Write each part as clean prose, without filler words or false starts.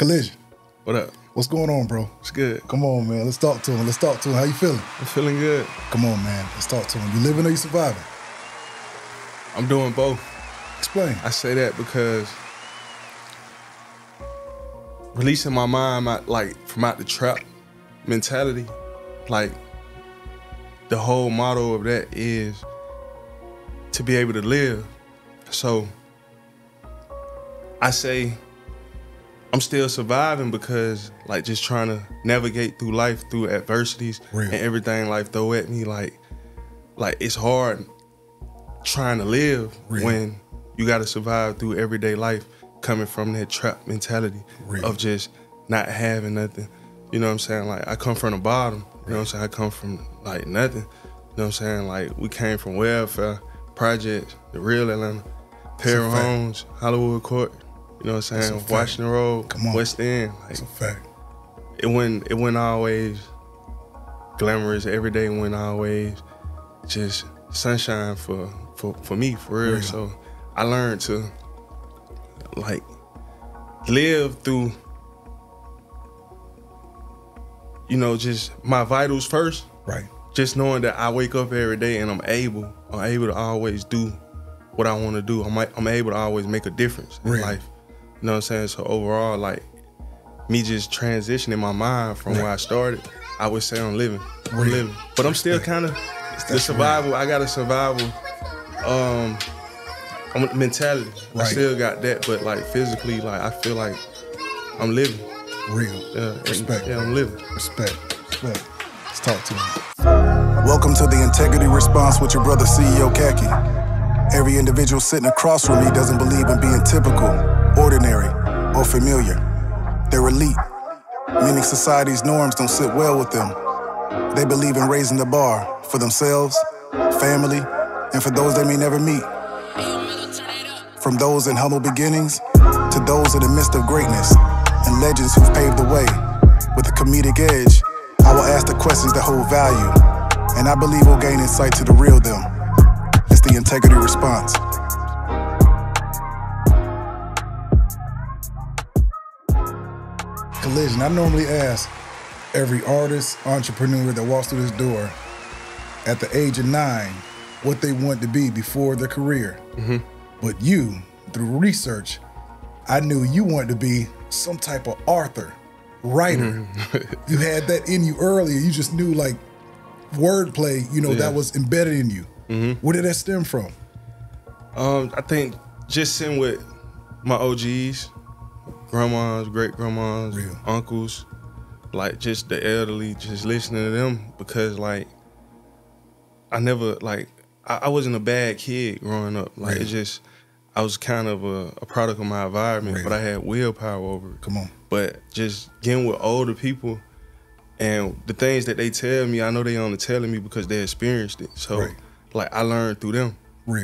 Kollision. What up? What's going on, bro? It's good. Come on, man. Let's talk to him. Let's talk to him. How you feeling? I'm feeling good. Come on, man. Let's talk to him. You living or you surviving? I'm doing both. Explain. I say that because releasing my mind from out the trap mentality, like the whole motto of that is to be able to live. So I say I'm still surviving because like just trying to navigate through life through adversities and everything life throw at me, like it's hard trying to live when you got to survive through everyday life coming from that trap mentality of just not having nothing. You know what I'm saying? Like I come from the bottom, you know what I'm saying? I come from like nothing. You know what I'm saying? Like we came from welfare, projects, the real Atlanta, Perry Homes, Hollywood Court, you know what I'm saying? Washington Road, West End. Like, that's a fact. It wasn't always glamorous. Every day wasn't always just sunshine for me, for real. So I learned to like live through, you know, just my vitals first. Right. Just knowing that I wake up every day and I'm able to always do what I want to do. I'm able to always make a difference in life. You know what I'm saying? So overall, like me just transitioning my mind from where I started, I would say I'm living. But I'm still kind of the survival. I got a survival mentality. I still got that, but like physically, like I feel like I'm living. Respect. Yeah, I'm living. Respect. Let's talk to him. Welcome to the Integrity Response with your brother, CEO Khacki. Every individual sitting across from me doesn't believe in being typical, ordinary, or familiar. They're elite, meaning society's norms don't sit well with them. They believe in raising the bar for themselves, family, and for those they may never meet. From those in humble beginnings to those in the midst of greatness and legends who've paved the way. With a comedic edge, I will ask the questions that hold value, and I believe we'll gain insight to the real them. It's the Integrity Response. Kollision, I normally ask every artist, entrepreneur that walks through this door at the age of 9 what they want to be before their career. But you, through research, I knew you wanted to be some type of author, writer. You had that in you earlier. You just knew like wordplay, you know, that was embedded in you. Where did that stem from? I think just sitting with my OGs, grandmas, great-grandmas, uncles, like just the elderly, just listening to them, because like I never, like, I wasn't a bad kid growing up. Like it's just, I was kind of a product of my environment, but I had willpower over it. But just getting with older people and the things that they tell me, I know they only telling me because they experienced it. So like I learned through them.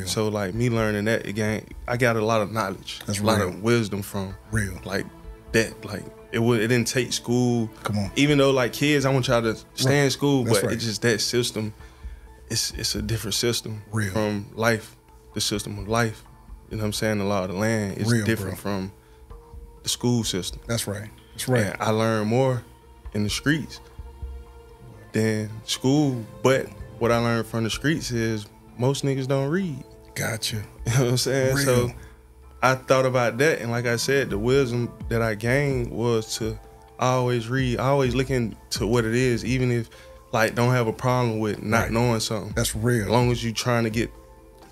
So like me learning that again, I got a lot of knowledge, a lot of wisdom from like that. Like it didn't take school. Even though like kids, I want y'all to stay in school, but it's just that system. It's a different system from life. The system of life, you know what I'm saying? The law of the land is different from the school system. That's right. And I learned more in the streets than school. But what I learned from the streets is most niggas don't read. Gotcha. You know what I'm saying? So I thought about that, and like I said, the wisdom that I gained was to always read, always look into what it is, even if like don't have a problem with not knowing something. That's real. As long as you trying to get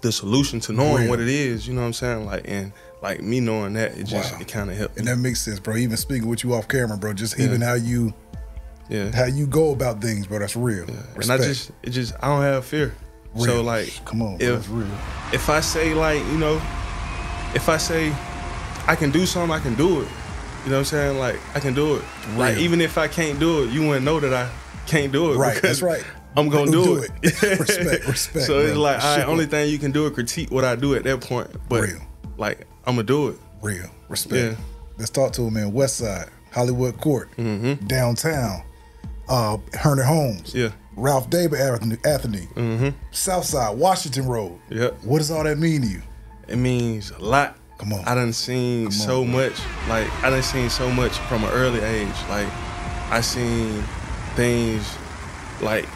the solution to knowing what it is, you know what I'm saying? Like, and like me knowing that, it just it kind of helped. And that makes sense, bro. Even speaking with you off camera, bro, just even how you go about things, bro, that's real. And I don't have fear. So like, come on, bro, that's real. If I say like, you know, if I say I can do something, I can do it. You know what I'm saying? Like I can do it. Like even if I can't do it, you wouldn't know that I can't do it. That's right. I'm gonna do it. Respect. So it's like, all right, only thing you can do is critique what I do at that point. But like, I'm gonna do it. Respect. Let's talk to him, man. West Side, Hollywood Court, downtown, Herndon Homes, Ralph David Anthony, South Side, Washington Road. What does all that mean to you? It means a lot Come on. I done seen so much. Like, I done seen so much from an early age. Like, I seen things, like,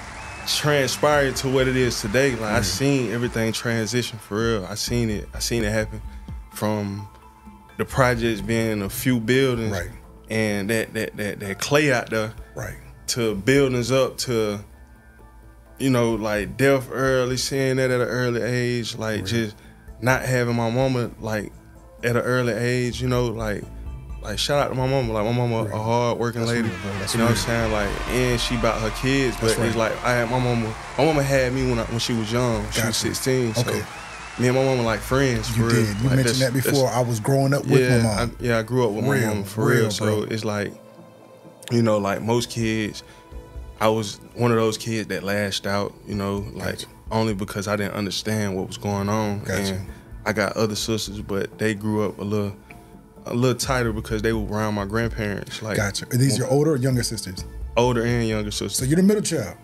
transpire to what it is today. Like, I seen everything transition for real. I seen it happen from the projects being a few buildings, and that clay out there, to buildings up to, you know, like death early, seeing that at an early age, like just not having my mama like at an early age, you know, like shout out to my mama. Like, my mama a hard working lady, you know what I'm saying? Like, and she about her kids, but it's like I had my mama had me when she was young. She was 16, so me and my mama like friends. You for did. real. You like, mentioned that before. I was growing up with my mom. I grew up with my mama for real. So it's like, you know, like most kids, I was one of those kids that lashed out, you know, like only because I didn't understand what was going on. And I got other sisters, but they grew up a little tighter because they were around my grandparents. Like, Are these your older or younger sisters? Older and younger sisters. So you're the middle child?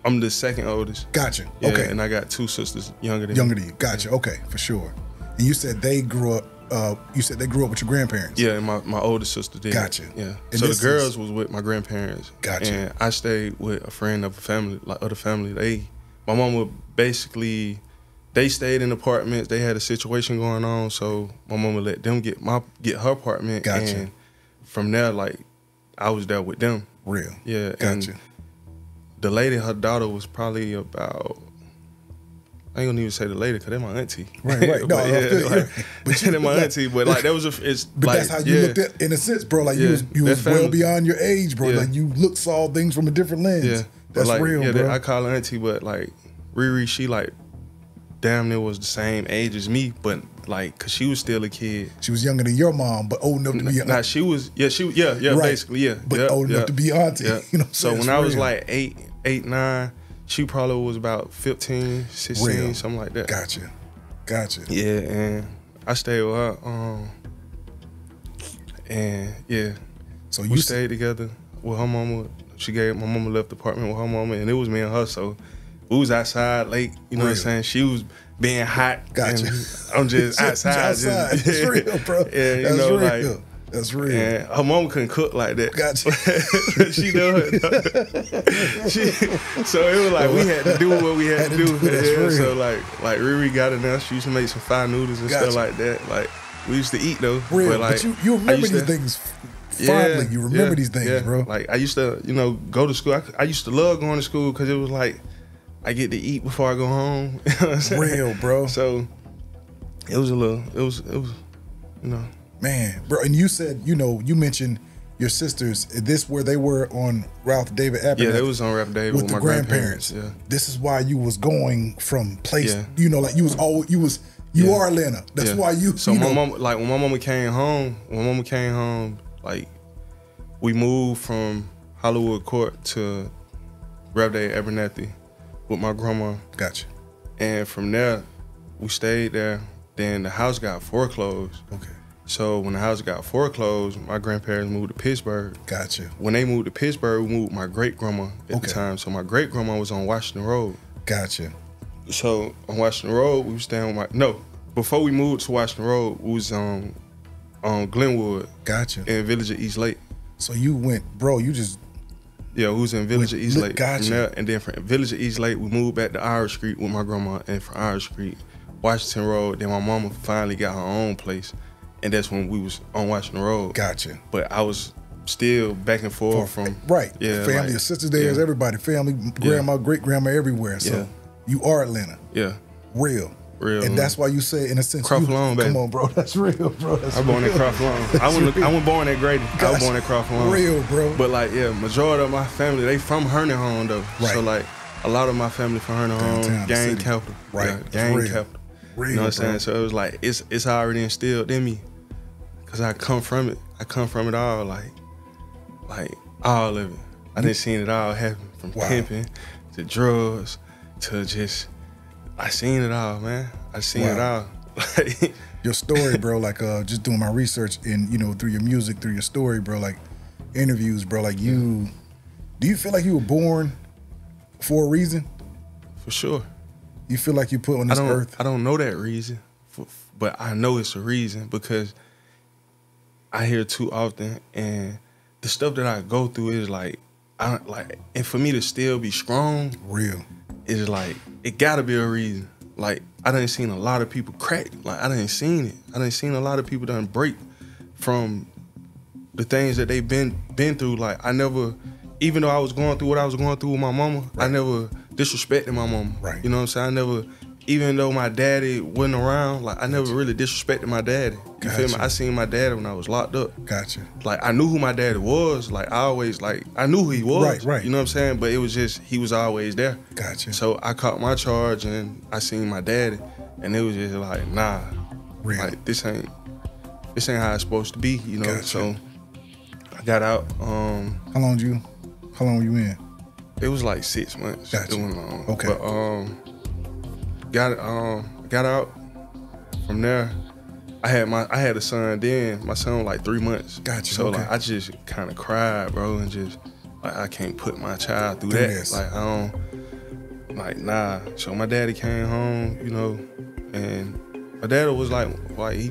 I'm the second oldest. Gotcha. Yeah, okay. And I got two sisters younger than you. Gotcha. Okay, for sure. And you said they grew up. With your grandparents. Yeah, and my oldest sister did. Gotcha. Yeah. And so the girls was with my grandparents. Gotcha. And I stayed with a friend of a family, like other family. My mom would basically, they stayed in apartments. They had a situation going on, so my mom would let them get her apartment. Gotcha. And from there, like, I was there with them. Real. Yeah. Gotcha. And the lady, her daughter was probably about, I ain't gonna even say the lady, cause they're my auntie. Right. but they're my auntie. But like, that was but like, that's how you looked at, in a sense, bro. Like, you was well beyond your age, bro. Like, you saw things from a different lens. Yeah, that's like, real, bro. I call her auntie, but like Riri, she like damn near was the same age as me, but like, cause she was still a kid. She was younger than your mom, but old enough to be. Nah, she was. Basically, But old enough to be auntie. Yeah. You know. So when I was like 8, 9. She probably was about 15, 16, something like that. Gotcha. Yeah, and I stayed with her. And yeah, so we stayed together with her mama. My mama left the apartment with her mama, and it was me and her. So we was outside late. You know what I'm saying? She was being hot. Gotcha. And I'm just outside. That's real, bro. Yeah, you that's know, real. like. That's real. And her mom couldn't cook like that. Gotcha. She know it. So it was like we had to do what we had to do. Yeah, so like Riri got in there. She used to make some fire noodles and stuff like that. Like, we used to eat though. Real. But, like, you remember these things fondly. You remember these things, bro. Like, I used to, you know, go to school. I used to love going to school because it was like I get to eat before I go home. You know what I'm saying? Real, bro. So it was, you know. Man, bro, and you said, you know, you mentioned your sisters. Is this where they were on Ralph David Abernathy? Yeah, they was on Ralph David with my grandparents. Yeah. This is why you was going from place, you know, like you are Atlanta. That's why you. So my mom, like when my mama came home, like we moved from Hollywood Court to Ralph David Abernathy with my grandma. Gotcha. And from there, we stayed there. Then the house got foreclosed. Okay. So when the house got foreclosed, my grandparents moved to Pittsburgh. Gotcha. When they moved to Pittsburgh, we moved my great-grandma at the time. So my great-grandma was on Washington Road. Gotcha. So on Washington Road, we was staying with before we moved to Washington Road, we was on Glenwood. Gotcha. In Village of East Lake. So you went, bro, you just... Yeah, we was in Village of East Lake. Gotcha. And then from Village of East Lake, we moved back to Irish Street with my grandma. And from Irish Street, Washington Road, then my mama finally got her own place. And that's when we was on Washington Road. Gotcha. But I was still back and forth from... Right. Yeah, family, like, your sisters there's everybody. Family, grandma, great-grandma, everywhere. So you are Atlanta. Yeah. Real. And that's why you say, in a sense... Crawford Long, baby. Come on, bro. That's real, bro. I was born in Crawford Long. I wasn't born at Grady. Gotcha. I was born at Crawford Long. Real, bro. But like, majority of my family, they from Herney-Home, though. Right. So like, a lot of my family from Herney-Home, gang capital. Right. Yeah, gang capital. Real, you know what I'm saying? So it was like, it's already instilled in me. Cause I come from it. I come from it all, like all of it. I done seen it all happen, from pimping to drugs to just, I seen it all, man. I seen it all. Your story, bro, like just doing my research and, you know, through your music, through your story, bro, like interviews, bro, like do you feel like you were born for a reason? For sure. You feel like you put on this earth? I don't know that reason but I know it's a reason because I hear too often, and the stuff that I go through is like, and for me to still be strong, is like, it gotta be a reason. Like, I done seen a lot of people crack. Like, I done seen it. I done seen a lot of people done break from the things that they've been through. Like, I never, even though I was going through what I was going through with my mama, I never disrespected my mama. Right. You know what I'm saying? I never, even though my daddy wasn't around, like, I never really disrespected my daddy. You feel me? I seen my daddy when I was locked up. Gotcha. Like, I knew who my daddy was. Like, I always, like, I knew who he was. Right. You know what I'm saying? But it was just, he was always there. Gotcha. So I caught my charge and I seen my daddy, and it was just like, nah. Like, this ain't how it's supposed to be, you know? Gotcha. So I got out. How long were you in? It was like 6 months. Gotcha. It went long. Okay. But got out. From there, I had a son then. My son was like 3 months. Gotcha. So okay. like I just kind of cried, bro, and just like I can't put my child through that. This. Like I don't, like nah. So my daddy came home, you know, and my daddy was like he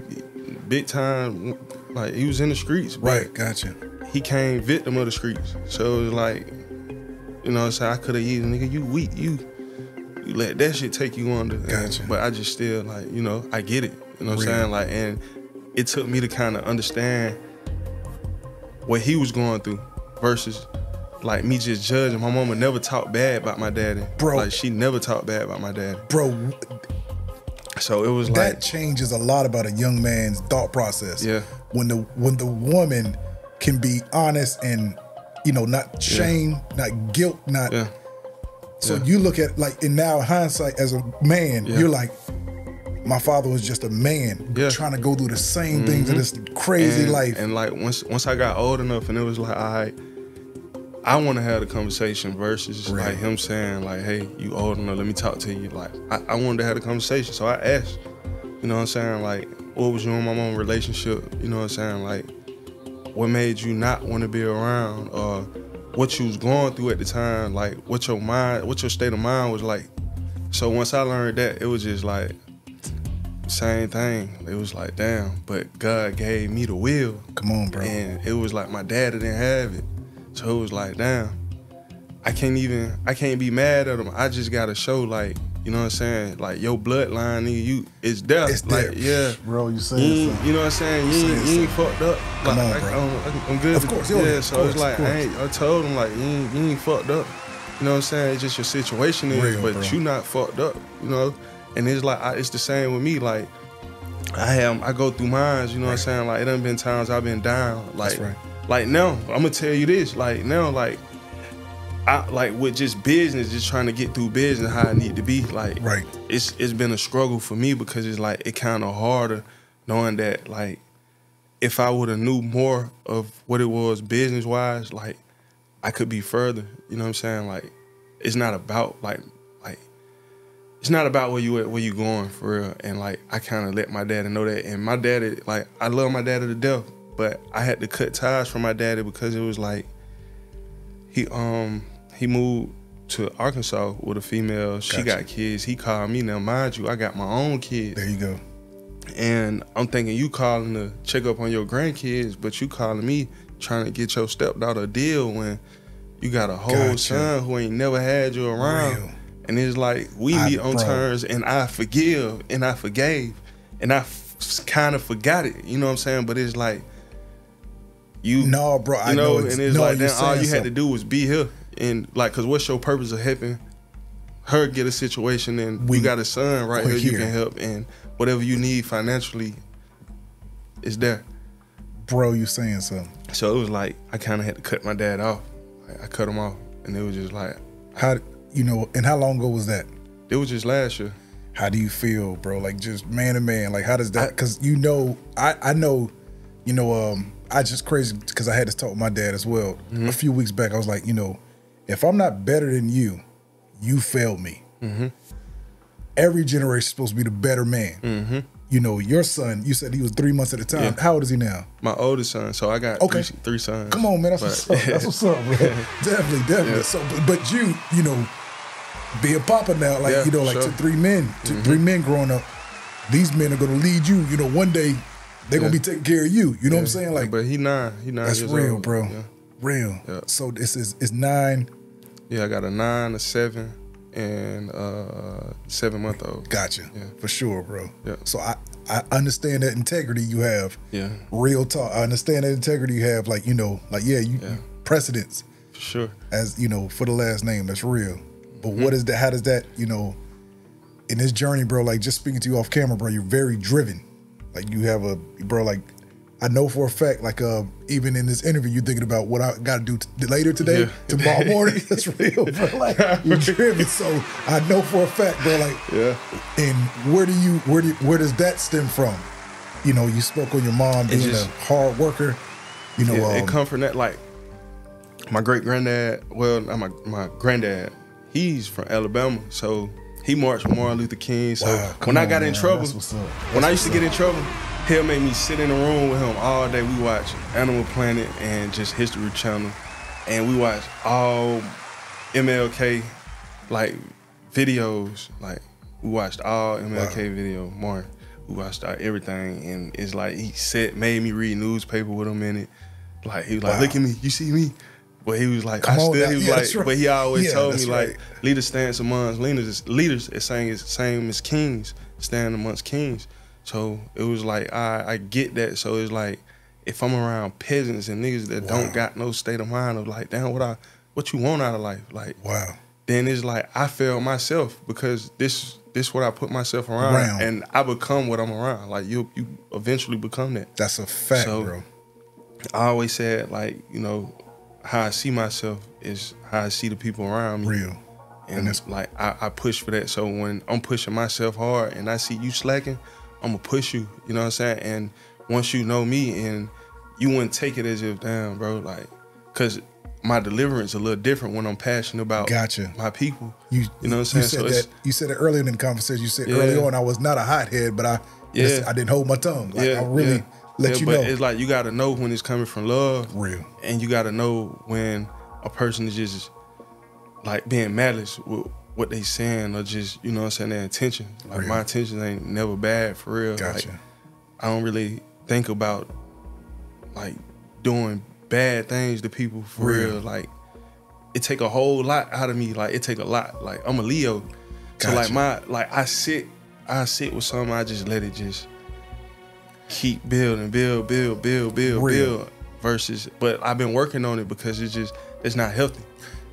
big time, like he was in the streets. Right. Gotcha. He came victim of the streets. So it was like, you know what I'm saying, I could have eaten, nigga, you weak, you let that shit take you under. Gotcha. But I just still, like, you know, I get it. You know what I'm saying? Like, and it took me to kind of understand what he was going through versus like me just judging. My mama never talked bad about my daddy. Bro. Like, she never talked bad about my daddy. Bro. So it was that like, that changes a lot about a young man's thought process. Yeah. When the woman can be honest and, you know, not shame, not guilt, not. Yeah. So you look at, like, in now hindsight as a man, you're like, my father was just a man trying to go through the same things in this crazy life. And like once I got old enough, and it was like, all right, I want to have the conversation versus like him saying like, hey, you old enough, let me talk to you. Like I wanted to have the conversation, so I asked, you know what I'm saying, like, what was you and my mom relationship? You know what I'm saying, like, what made you not want to be around, or what you was going through at the time, like what your state of mind was like. So once I learned that, it was just like same thing. It was like, damn, but God gave me the will. Come on, bro. And it was like my daddy didn't have it. So it was like, damn, I can't be mad at him. I just gotta show, like, you know what I'm saying, like your bloodline, nigga, it's there. It's like, there. Yeah. Bro, you saying something. You know what I'm saying? You ain't fucked up. Like, Come on, bro. I'm good. Of course, yeah. So course, it's like, I told him, like, you ain't fucked up. You know what I'm saying? It's just your situation is, Real, but bro. you not fucked up, you know? And it's like, it's the same with me. Like, I go through mines, you know what I'm saying? Like, it done been times I've been down. Like, That's right. Like now, I'm gonna tell you this. Like now, like I like with just business, just trying to get through business how I need to be. Like, it's been a struggle for me because it's like it kind of harder knowing that, like, if I would have knew more of what it was business wise, like I could be further. You know what I'm saying? Like, it's not about like it's not about where you at, where you going for real. And like I kind of let my daddy know that. And my daddy, like, I love my daddy to death, but I had to cut ties from my daddy because it was like he moved to Arkansas with a female. Gotcha. She got kids. He called me. Now, mind you, I got my own kids. There you go. And I'm thinking you calling to check up on your grandkids, but you calling me trying to get your stepdaughter a deal when you got a whole son who ain't never had you around. Real. And it's like we meet on terms, and I forgive and I forgave, and I kind of forgot it. You know what I'm saying? But it's like you, no, bro. I know. And it's like then all you had to do was be here, and like, cause what's your purpose of helping her get a situation? And you got a son right here you can help, and whatever you need financially is there. Bro, you saying something? So it was like I kind of had to cut my dad off. Like, I cut him off, and it was just like how. You know, and how long ago was that? It was just last year. How do you feel, bro? Like, just man to man, like, how does that, because you know, I know, you know, I just crazy because I had to talk with my dad as well. A few weeks back, I was like, you know, if I'm not better than you, you failed me. Every generation is supposed to be the better man. You know, your son, you said he was 3 months at a time. Yeah. How old is he now? My oldest son. So I got three sons. Come on, man. That's what's up. That's what's up, bro. Definitely. Yeah. So, but you know, being papa now, like, you know, like three men growing up, these men are gonna lead you. You know, one day they're gonna be taking care of you. You know what I'm saying? Like, but he 9 that's years real, old. bro. Yeah. Real. Yeah. So this is 9. Yeah, I got a 9, a 7, and 7-month-old. Gotcha. Yeah. For sure, bro. Yeah. So I understand that integrity you have. Yeah. Real talk. I understand that integrity you have. Like, you know, like precedence. For sure. As you know, for the last name, that's real. But what is that? How does that, you know, in this journey, bro? Like, just speaking to you off camera, bro, you're very driven. Like, you have like, I know for a fact, like, even in this interview, you're thinking about what I got to do later today, tomorrow morning. That's real, bro. Like, you're driven. So I know for a fact, bro. Like, and where does that stem from? You know, you spoke on your mom being a hard worker. You know, it come from that. Like, my great granddad. Well, not my granddad. He's from Alabama, so he marched with Martin Luther King. So when I got in trouble, when I used to get in trouble, he'll make me sit in a room with him all day. We watch Animal Planet and just History Channel, and we watch all MLK like videos. Like, we watched all MLK video, Martin. We watched everything, and it's like he made me read newspaper with him in it. Like, he was like, look at me, you see me? But he was like, but he always told me, like, leaders stand amongst leaders. It's saying it's the same as kings, stand amongst kings. So it was like, I get that. So it's like, if I'm around peasants and niggas that don't got no state of mind of like, damn, what you want out of life? Like, then it's like, I failed myself because this what I put myself around. And I become what I'm around. Like, you eventually become that. That's a fact, bro. I always said, like, you know, how I see myself is how I see the people around me. Real. And it's like, I push for that. So when I'm pushing myself hard and I see you slacking, I'm gonna push you, you know what I'm saying? And once you know me, and you wouldn't take it as if, damn, bro, like, cause my deliverance a little different when I'm passionate about my people. You know what I'm saying? You said it earlier in the conversation. You said early on, I was not a hothead, but I didn't hold my tongue. Like, I really let you know. But it's like, you gotta know when it's coming from love. Real. And you gotta know when a person is just like being malice with what they saying, or just, you know what I'm saying, their intention. Like, my intentions ain't never bad, for real. Gotcha. Like, I don't really think about like doing bad things to people, for real. Like, it take a whole lot out of me. Like, it take a lot. Like, I'm a Leo. So like I sit with something, I just let it just keep building, build. Versus, but I've been working on it because it's not healthy.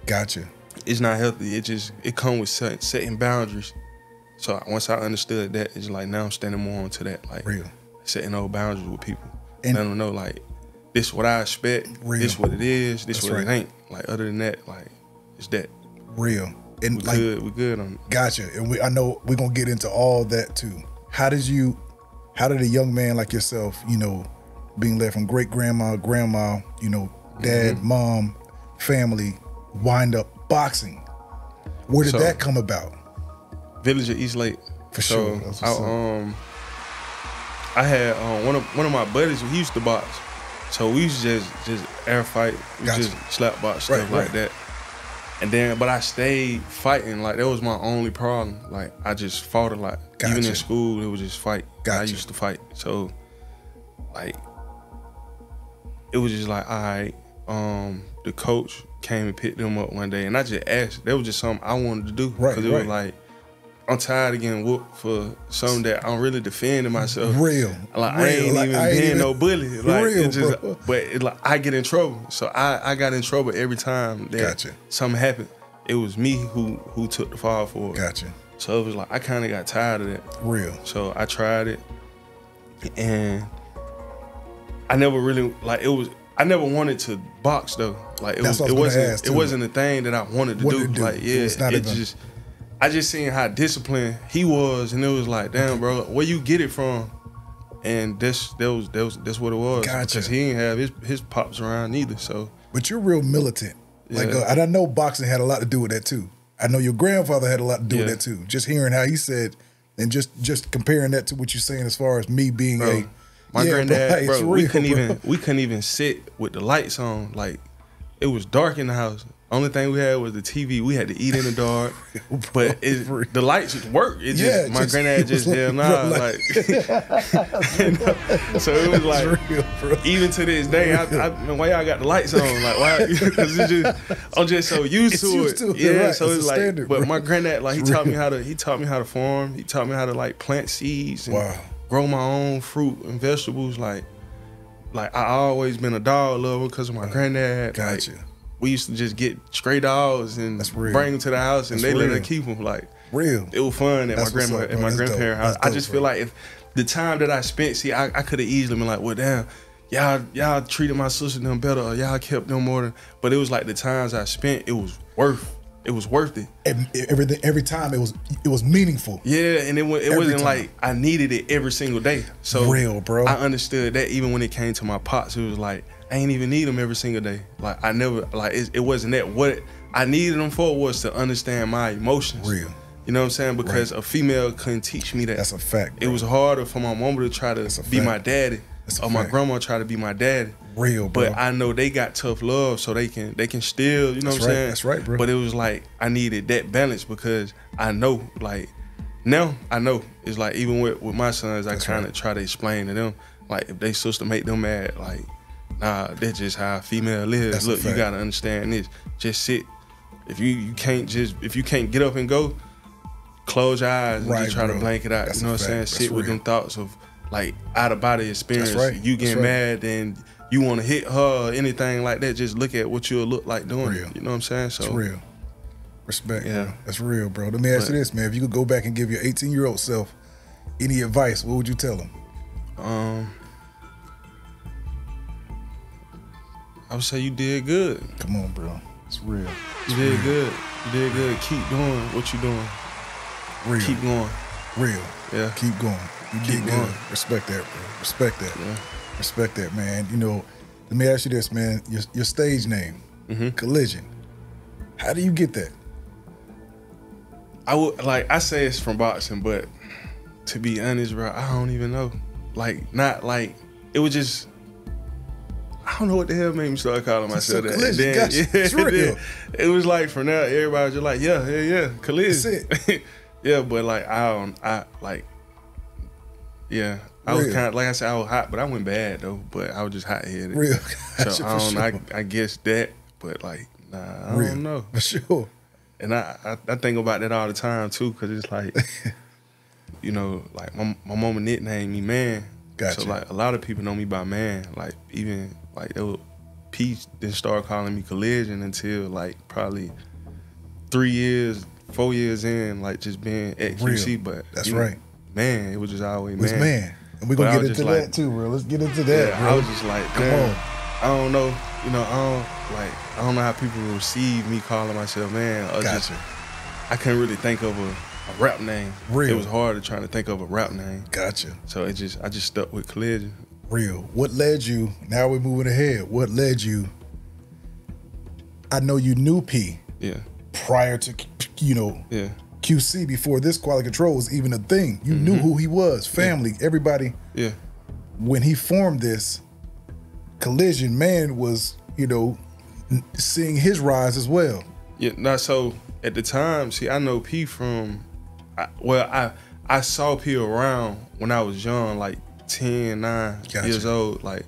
Gotcha. It's not healthy. It comes with setting boundaries. So once I understood that, it's like, now I'm standing more onto that, like, setting those boundaries with people. And I don't know, like, this what I expect, this what it is, this what it ain't. Like, other than that, like, it's that. Real. And we good on it. Gotcha. And I know we're gonna get into all that too. How did a young man like yourself, you know, being led from great grandma, you know, dad, mom, family, wind up boxing? Where did that come about? Village of East Lake. For sure. I had one of my buddies, he used to box. So we used to just air fight, just slap box, stuff like that. And then, but I stayed fighting. Like, that was my only problem. Like, I just fought a lot. Even in school, it was just fight. I used to fight. So, like, it was just like, all right, the coach came and picked them up one day, and I just asked. That was just something I wanted to do. Because it was like, I'm tired of getting whooped for something that I'm really defending myself. Like, I ain't even being no bully. Like, but it, like, I get in trouble. So I got in trouble every time that something happened. It was me who took the fall for it. So it was like, I kind of got tired of that. So I tried it, and I never really, like, I never wanted to box though. Like, it wasn't a thing that I wanted to do. Like, I just seen how disciplined he was, and it was like, damn, bro, where you get it from? And that's what it was. Because he didn't have his pops around either. So, but you're real militant. Like, and I know boxing had a lot to do with that too. I know your grandfather had a lot to do with that too. Just hearing how he said, and just comparing that to what you're saying as far as me being my granddad, bro, we couldn't even sit with the lights on. Like, it was dark in the house. Only thing we had was the TV. We had to eat in the dark, but the lights worked. It just my granddad just hell nah, like. So it was like, real, even to this day, why y'all got the lights on? Like why? Because I'm just so used to it. Yeah, right. So it's like, standard, but my granddad, like he taught me how to farm. He taught me how to like plant seeds and grow my own fruit and vegetables. Like I always been a dog lover because of my granddad. Gotcha. Like, we used to just get stray dogs and bring them to the house, and they let us keep them. Like it was fun at my grandparents' house. I just feel like if the time that I spent, see, I could have easily been like, well, damn, y'all treated my sister them better, or y'all kept them more than. But it was like the times I spent, it was worth it. Every time it was meaningful. Yeah, and it wasn't like I needed it every single day. So real, bro. I understood that even when it came to my pops, it was like, I ain't even need them every single day. Like I never, like it wasn't that. What I needed them for was to understand my emotions. Real. You know what I'm saying? Because a female couldn't teach me that. That's a fact, bro. It was harder for my mama to try to be my daddy, or my grandma try to be my daddy. Real, bro. But I know they got tough love, so they can still, you know what I'm saying? That's right, bro. But it was like I needed that balance because I know, like now I know it's like even with my sons, I kind of try to explain to them, like if they sister make them mad, like. Nah, that's just how a female lives. Look, you gotta understand this. Just sit. If you can't get up and go, close your eyes and just try to blank it out. You know what I'm saying? Sit with them thoughts of like out of body experience. You get mad and you want to hit her or anything like that. Just look at what you'll look like doing. Real. You know what I'm saying? So it's real. Respect. Yeah, bro. That's real, bro. Let me ask you this, man. If you could go back and give your 18-year-old self any advice, what would you tell him? I would say you did good. Come on, bro. It's real. You did good. You did good. Keep doing what you're doing. Real. Keep going. Real. Yeah. Keep going. You did good. Respect that, bro. Respect that. Yeah. Respect that, man. You know, let me ask you this, man. Your stage name, Kollision. How do you get that? I say it's from boxing, but to be honest, bro, I don't even know. It was just. I don't know what the hell made me start calling myself that. Kollision, it's real. It was like from there, everybody was just like, yeah, Kollision. That's it. Yeah, but like I was kind of like I said, I was hot, but I went bad though. But I was just hot headed. Real. So I guess that, but like I don't know for sure. And I think about that all the time too, because it's like, you know, like my mama nicknamed me Man. Gotcha. So like a lot of people know me by Man. Like even like Pete didn't start calling me Kollision until like probably 4 years in, like just being at QC. But that's right. Man, it was just always Man. It was Man. And we're gonna get into that too, bro. Let's get into that. Yeah, bro. I was just like, come on. I don't know, you know, I don't know how people receive me calling myself Man. Or Gotcha. I couldn't really think of a rap name. Real. It was hard to try to think of a rap name. Gotcha. So I just stuck with Kollision. Real. What led you, now we're moving ahead, what led you, I know you knew P prior to, QC, before this quality control was even a thing. You knew who he was, family, everybody. Yeah. When he formed this, Kollision, Man was, seeing his rise as well. Yeah, so at the time, see, I know P from, I saw P around when I was young, like 10, 9 years old. Like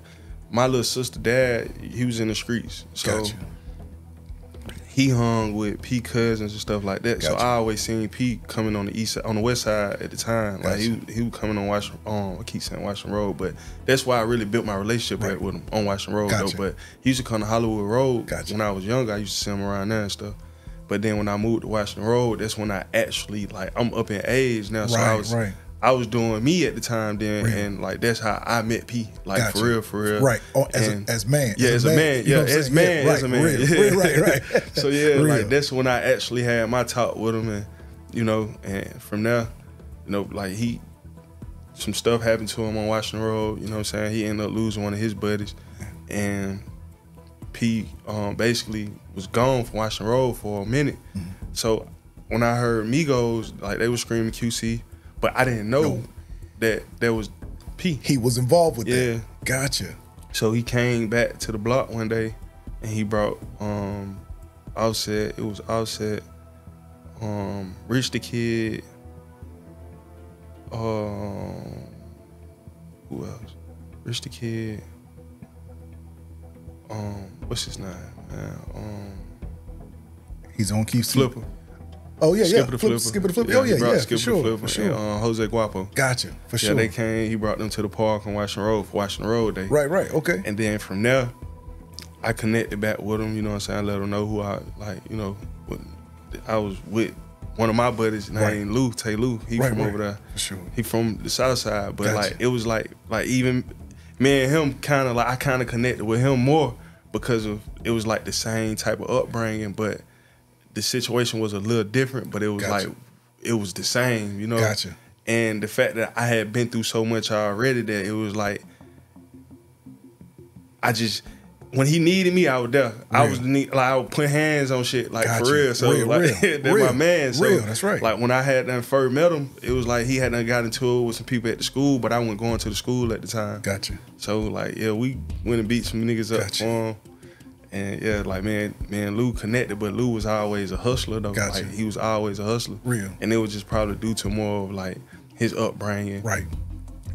my little sister dad, he was in the streets. So he hung with P cousins and stuff like that. So I always seen P coming on the west side at the time. Like he was coming on I keep saying Washington Road, but that's why I really built my relationship with him on Washington Road though. But he used to come to Hollywood Road when I was younger. I used to see him around there and stuff. But then when I moved to Washington Road, that's when I actually, like, I'm up in age now. So I was doing me at the time then, and like that's how I met P. Like for real. Right. As Man. Yeah, as a man. Yeah, as Man. As a man. Right. So like that's when I actually had my talk with him, and and from there, like some stuff happened to him on Washington Road. You know what I'm saying? He ended up losing one of his buddies, and P basically was gone from Washington Road for a minute. So when I heard Migos, like they were screaming QC, but I didn't know that there was P. He was involved with that. Gotcha. So he came back to the block one day and he brought Offset. It was Offset. Rich the Kid. Who else? Rich the Kid. What's his name, man? He's on QC. Flipper. Oh yeah, Skipper the Flipper. Skipper the Flipper. Oh yeah, Skipper for the sure, Flipper for sure. And, Jose Guapo. Gotcha, for Yeah, sure. they came. He brought them to the park on Washington Road for Washington Road Day. Right, okay. And then from there, I connected back with them. You know what I'm saying? I let them know who I like. You know, I was with one of my buddies named Lou, Tay Lou. He from over there. For sure. He from the South Side, but Gotcha. like it was like even me and him kind of like I kind of connected with him more because of it was like the same type of upbringing, but the situation was a little different. But it was Gotcha. like it was the same, you know. Gotcha. And the fact that I had been through so much already that it was like I just. When he needed me, I was there. I would put hands on shit, like Gotcha. for real. So like that's my man. So real, that's right. like when I had done first met him, it was like he had done got into it with some people at the school, but I wasn't going to the school at the time. Gotcha. So like yeah, we went and beat some niggas up Gotcha. for him. And yeah, like man, Lou connected, but Lou was always a hustler though. Gotcha. Like he was always a hustler. Real. And it was just probably due to more of like his upbringing. Right.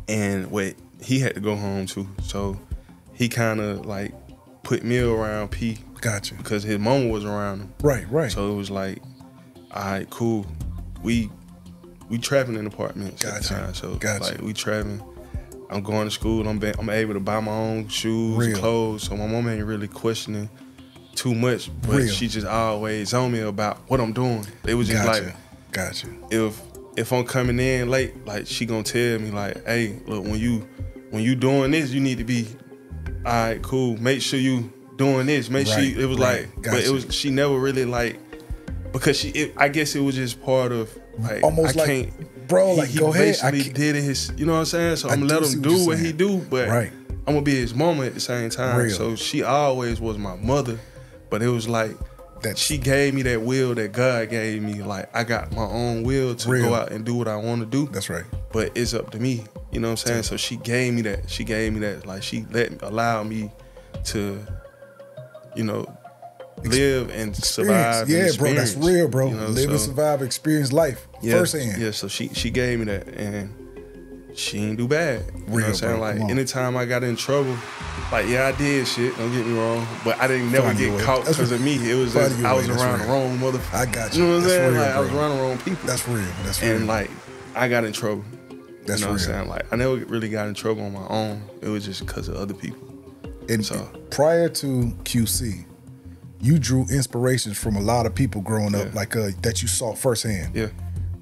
And what he had to go home to. So he kind of like put me around P. Gotcha. Because his mama was around him. Right. So it was like, all right, cool. We trapping in apartments at the time. So like we trapping. I'm going to school. I'm able to buy my own shoes and clothes. So my mom ain't really questioning too much, but she just always on me about what I'm doing. It was just like, Gotcha. If I'm coming in late, like she gonna tell me like, hey, look, when you doing this, you need to be, all right, cool. Make sure you doing this. Make sure it was like, but it was she never really like because I guess it was just part of like almost I like, can't, bro, like he go ahead. Basically did it his, you know what I'm saying? So I'm gonna let him do what he do, but I'm gonna be his mama at the same time. So she always was my mother, but it was like that she gave me that will that God gave me. Like I got my own will to go out and do what I want to do. That's right. But it's up to me. You know what I'm saying? So she gave me that. She gave me that. Like she allowed me to, you know, live and survive. Yeah, and bro, that's real, bro. You know, live and survive, experience life firsthand. Yeah, so she gave me that, and she ain't do bad. You know what I'm saying? Like anytime I got in trouble, like I did shit. Don't get me wrong, but I didn't never get caught because of me. It was just, I was around the wrong motherfucker. I got you. You know what I'm saying? Real, like I was around the wrong people. That's real. That's real. And like I got in trouble. That's you know real. what I'm saying? Like I never really got in trouble on my own. It was just because of other people. And so prior to QC, you drew inspirations from a lot of people growing up, like that you saw firsthand. Yeah.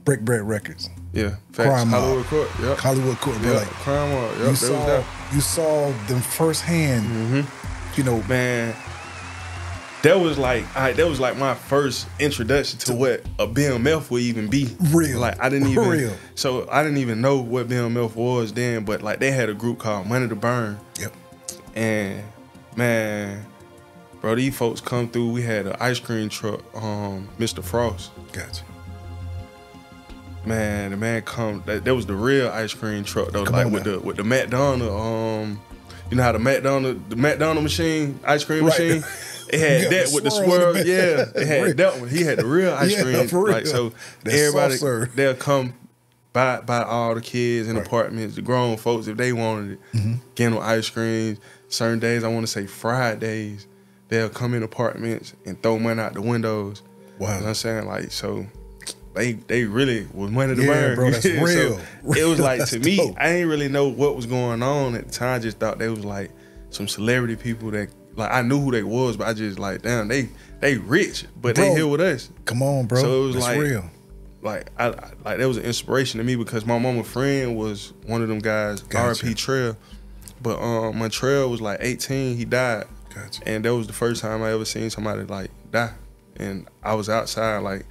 Brick Bread Records. Yeah. Crime Hollywood Court. Yep. Hollywood Court. Yep. Like, Crime Mob. Yep. You saw them firsthand. You know, man. That was like my first introduction to what a BMF would even be. Real. Like I didn't even know what BMF was then, but like they had a group called Money to Burn. Yep. And man, bro, these folks come through. We had an ice cream truck, Mr. Frost. Gotcha. Man, the man come. That was the real ice cream truck though, like with the McDonald. You know how the McDonald machine, ice cream machine. It had that with the swirl. Yeah, it had that one. He had the real ice cream. For real. Like so, that's everybody they'll come by all the kids in apartments, the grown folks if they wanted it. Get them ice creams. Certain days, I want to say Fridays, they'll come in apartments and throw money out the windows. Wow. You know what I'm saying? Like so. They really was money to burn. Bro, that's real. So it was like to me, dope. I ain't really know what was going on at the time. I just thought they was like some celebrity people that like I knew who they was, but I just like damn they rich, but they here with us. Come on, bro. So it was that's like real. Like I like that was an inspiration to me because my mama friend was one of them guys, Gotcha. R.P. Trail. But Montreal was like 18, he died. Gotcha. And that was the first time I ever seen somebody like die. And I was outside like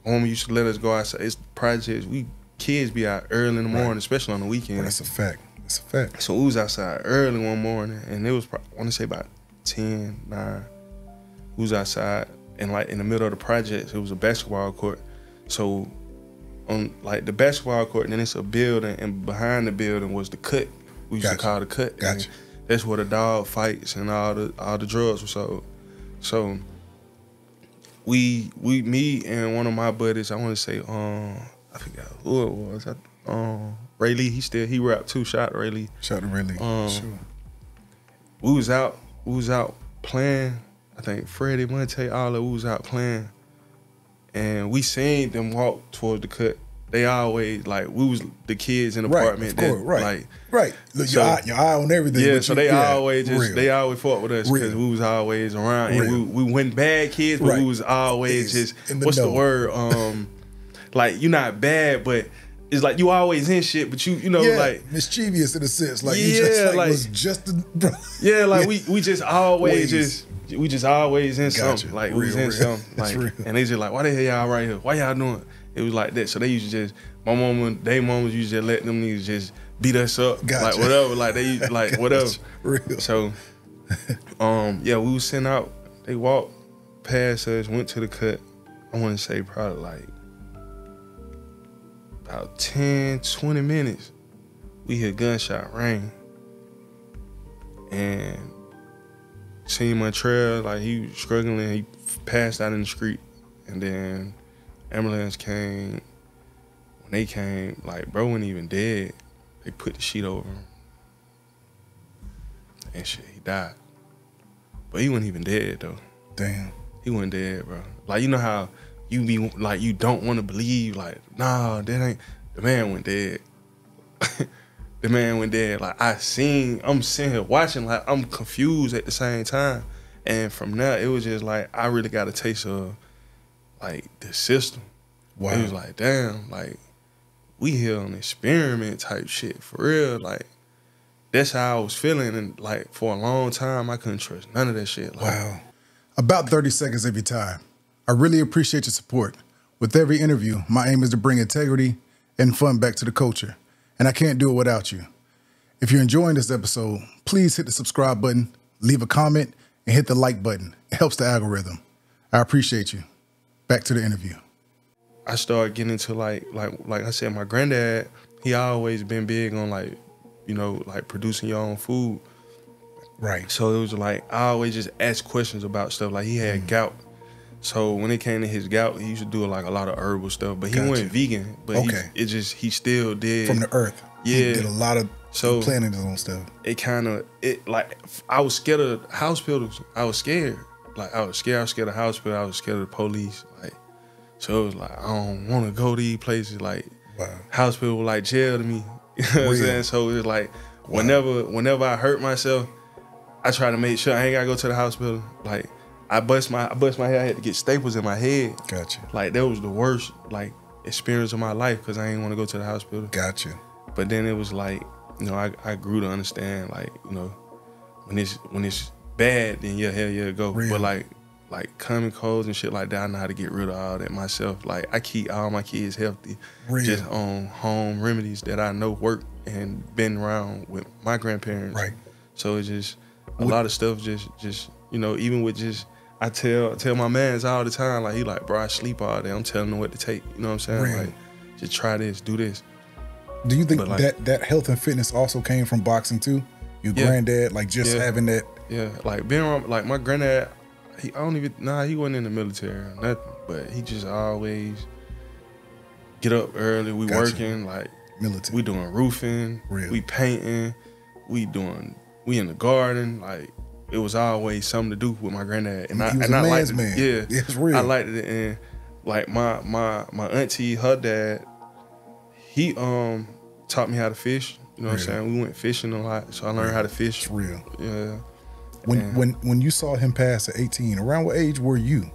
Mama used to let us go outside. It's projects. We kids be out early in the morning, especially on the weekend. Well, that's a fact. That's a fact. So we was outside early one morning, and it was I want to say about 10, 9. We was outside, and like in the middle of the projects, it was a basketball court. So on like the basketball court, and then it's a building, and behind the building was the cut. We used to call the cut. Gotcha. And that's where the dog fights and all the drugs were sold. So me and one of my buddies, I want to say, I forgot who it was. Ray Lee, he rapped too. Shout out to Ray Lee. Shout out to Ray Lee. Sure. We was out playing. I think Freddie, Monte, all of we was out playing, and we seen them walk towards the cut. They always we was the kids in the apartment. Right. Look, so, your eye on everything. Yeah, so they always fought with us because we was always around. And we weren't bad kids, but we was always just the word? You're not bad, but it's like you always in shit, but you know mischievous in a sense. We just always we just always in something. Like we was in something. Like and they just like, why the hell y'all right here? Why y'all doing? It was like that. So they used to just they mamas used to just let them niggas just beat us up. Like whatever. Like they like whatever. Real. So we was sent out. They walked past us, went to the cut. I wanna say probably like about 10, 20 minutes. We hear gunshot ring. And seen my trail, like he was struggling, he passed out in the street. And then ambulance came. When they came, like bro wasn't even dead. They put the sheet over him. And shit, he died. But he wasn't even dead though. Damn. He wasn't dead, bro. Like you know how you be like you don't want to believe, like, nah, that ain't the man went dead. The man went dead. Like I'm sitting here watching, like I'm confused at the same time. And from there, it was just like I really got a taste of like the system. Wow. It was like, damn, like we here on experiment type shit for real. Like that's how I was feeling, and like for a long time I couldn't trust none of that shit. Like, wow. About 30 seconds of your time. I really appreciate your support. With every interview, my aim is to bring integrity and fun back to the culture, and I can't do it without you. If you're enjoying this episode, please hit the subscribe button, leave a comment, and hit the like button. It helps the algorithm. I appreciate you. Back to the interview. I started getting into like I said, my granddad, he always been big on like producing your own food. Right. So it was like I always just ask questions about stuff. Like he had gout. So when it came to his gout, he used to do like a lot of herbal stuff. But he wasn't vegan. But he still did. From the earth. Yeah. He did a lot of planting his own stuff. I was scared of hospitals. I was scared. Like I was scared of hospital. I was scared of the police. Like, so it was like I don't want to go to these places. Like hospital was like jail to me. You know what I'm saying? So it was like whenever I hurt myself, I try to make sure I ain't gotta go to the hospital. Like I bust my head. I had to get staples in my head. Gotcha. Like that was the worst experience of my life because I ain't want to go to the hospital. Gotcha. But then it was like I grew to understand when it's bad, then hell yeah, go. Real. But like common colds and shit like that, I know how to get rid of all that myself. Like I keep all my kids healthy, just on home remedies that I know work and been around with my grandparents. Right. So it's just a lot of stuff. Just even with just I tell my mans all the time. Like he like, bro, I sleep all day. I'm telling them what to take. You know what I'm saying? Real. Like just try this, do this. Do you think that health and fitness also came from boxing too? Your granddad, having that. Yeah, like being around, like my granddad, he wasn't in the military or nothing, but he just always get up early. We working, like military. We doing roofing, we painting, we in the garden. Like it was always something to do with my granddad, and I liked it. Yeah, it's real. I liked it, and like my auntie, her dad, he taught me how to fish. You know what I'm saying? We went fishing a lot, so I learned how to fish. It's real. Yeah. When you saw him pass at 18, around what age were you?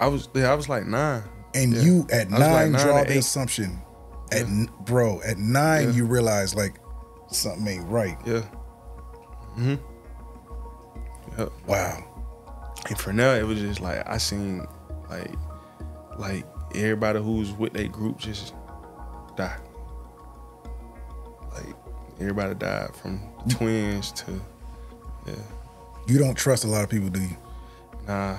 I was like 9. And you at 9 draw the assumption. At 9 you realize like something ain't right. Yeah. Mm-hmm. Yep. Wow. And for now, it was just like I seen like everybody who was with that group just die. Like everybody died from twins to You don't trust a lot of people, do you? Nah.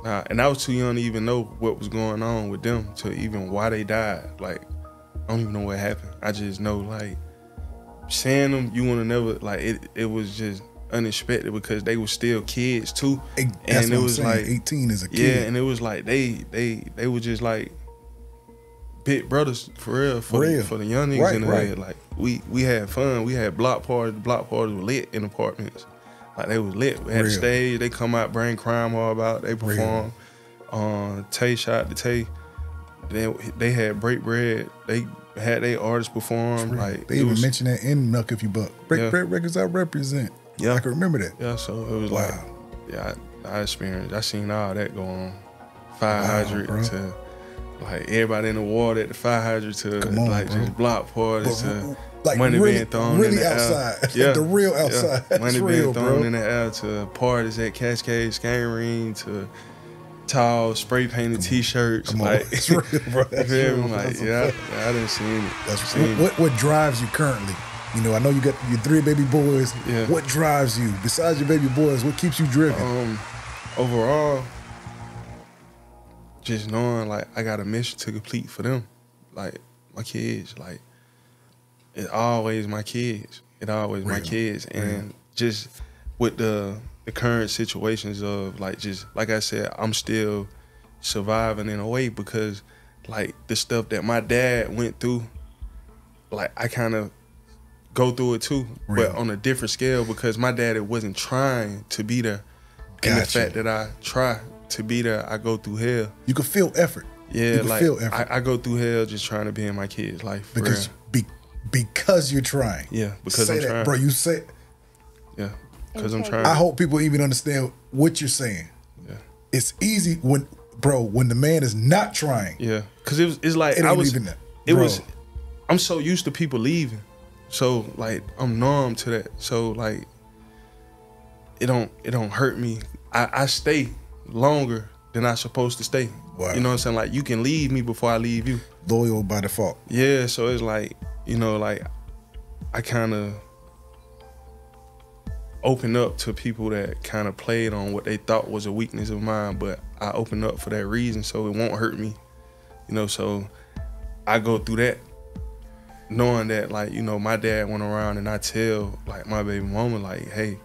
And I was too young to even know what was going on with them, to even why they died. Like, I don't even know what happened. I just know, like, seeing them, you want to never, like, it was just unexpected because they were still kids too. That's and what it was I'm saying. like 18 is a kid. Yeah, and it was like they were just like big brothers for real for the young niggas in the hood. Like we had fun. We had block parties. The block parties were lit in apartments. Like they was lit. We had a stage. They come out, bring crime hall out. They perform. Tay shot the Tay. They had Break Bread. They had their artists perform. Like they even mentioned that in Milk If You Buck. Break Bread Records I represent. Yeah, I can remember that. Yeah, so it was like, yeah, I experienced. I seen all that go on. Fire hydrant to like everybody in the water at the fire hydrant to just block parties to like money really, being thrown really in the outside. air. Yeah, the real outside. Yeah. Money being thrown in the air to parties at Cascade Skating Ring to tall spray painted T-shirts. Like it's real, bro. That's real. Like I didn't see it. That's what drives you currently. You know, I know you got your 3 baby boys. Yeah. What drives you besides your baby boys? What keeps you driven? Overall, just knowing like I got a mission to complete for them, like my kids. Like it's always my kids. It always my kids, and just with the current situations of like just like I said, I'm still surviving in a way because like the stuff that my dad went through, like I kind of go through it too, but on a different scale because my daddy wasn't trying to be there. And the fact that I try to be there, I go through hell. You can feel effort. Yeah, like I go through hell just trying to be in my kids' life. Because you're trying. Yeah, because I'm trying. Bro, you say. Yeah, because I'm trying. I hope people even understand what you're saying. Yeah, it's easy when the man is not trying. Yeah, because it's like I'm so used to people leaving. So like I'm numb to that. So like it don't hurt me. I stay longer than I supposed to stay. Wow. You know what I'm saying? Like you can leave me before I leave you. Loyal by default. Yeah, so it's like, you know, like I kind of open up to people that kind of played on what they thought was a weakness of mine, but I open up for that reason so it won't hurt me. You know, so I go through that knowing that, like, you know, my dad went around and I tell, like, my baby mama, like, hey,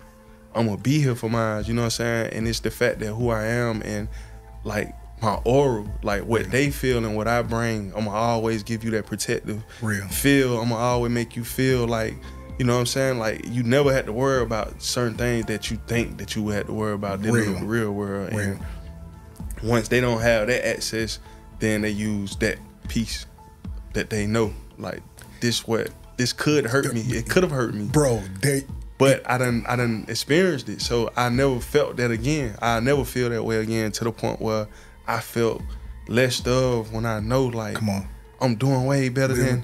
I'm going to be here for mine, you know what I'm saying? And it's the fact that who I am and, like, my aura, like, what they feel and what I bring, I'm going to always give you that protective feel. I'm going to always make you feel like, you know what I'm saying? Like, you never had to worry about certain things that you think that you would have to worry about dealing with the real world. And once they don't have that access, then they use that piece that they know, like, this could hurt me. It could have hurt me, bro. But I done experienced it, so I never felt that again. I never feel that way again to the point where I felt less of when I know, like, come on, I'm doing way better than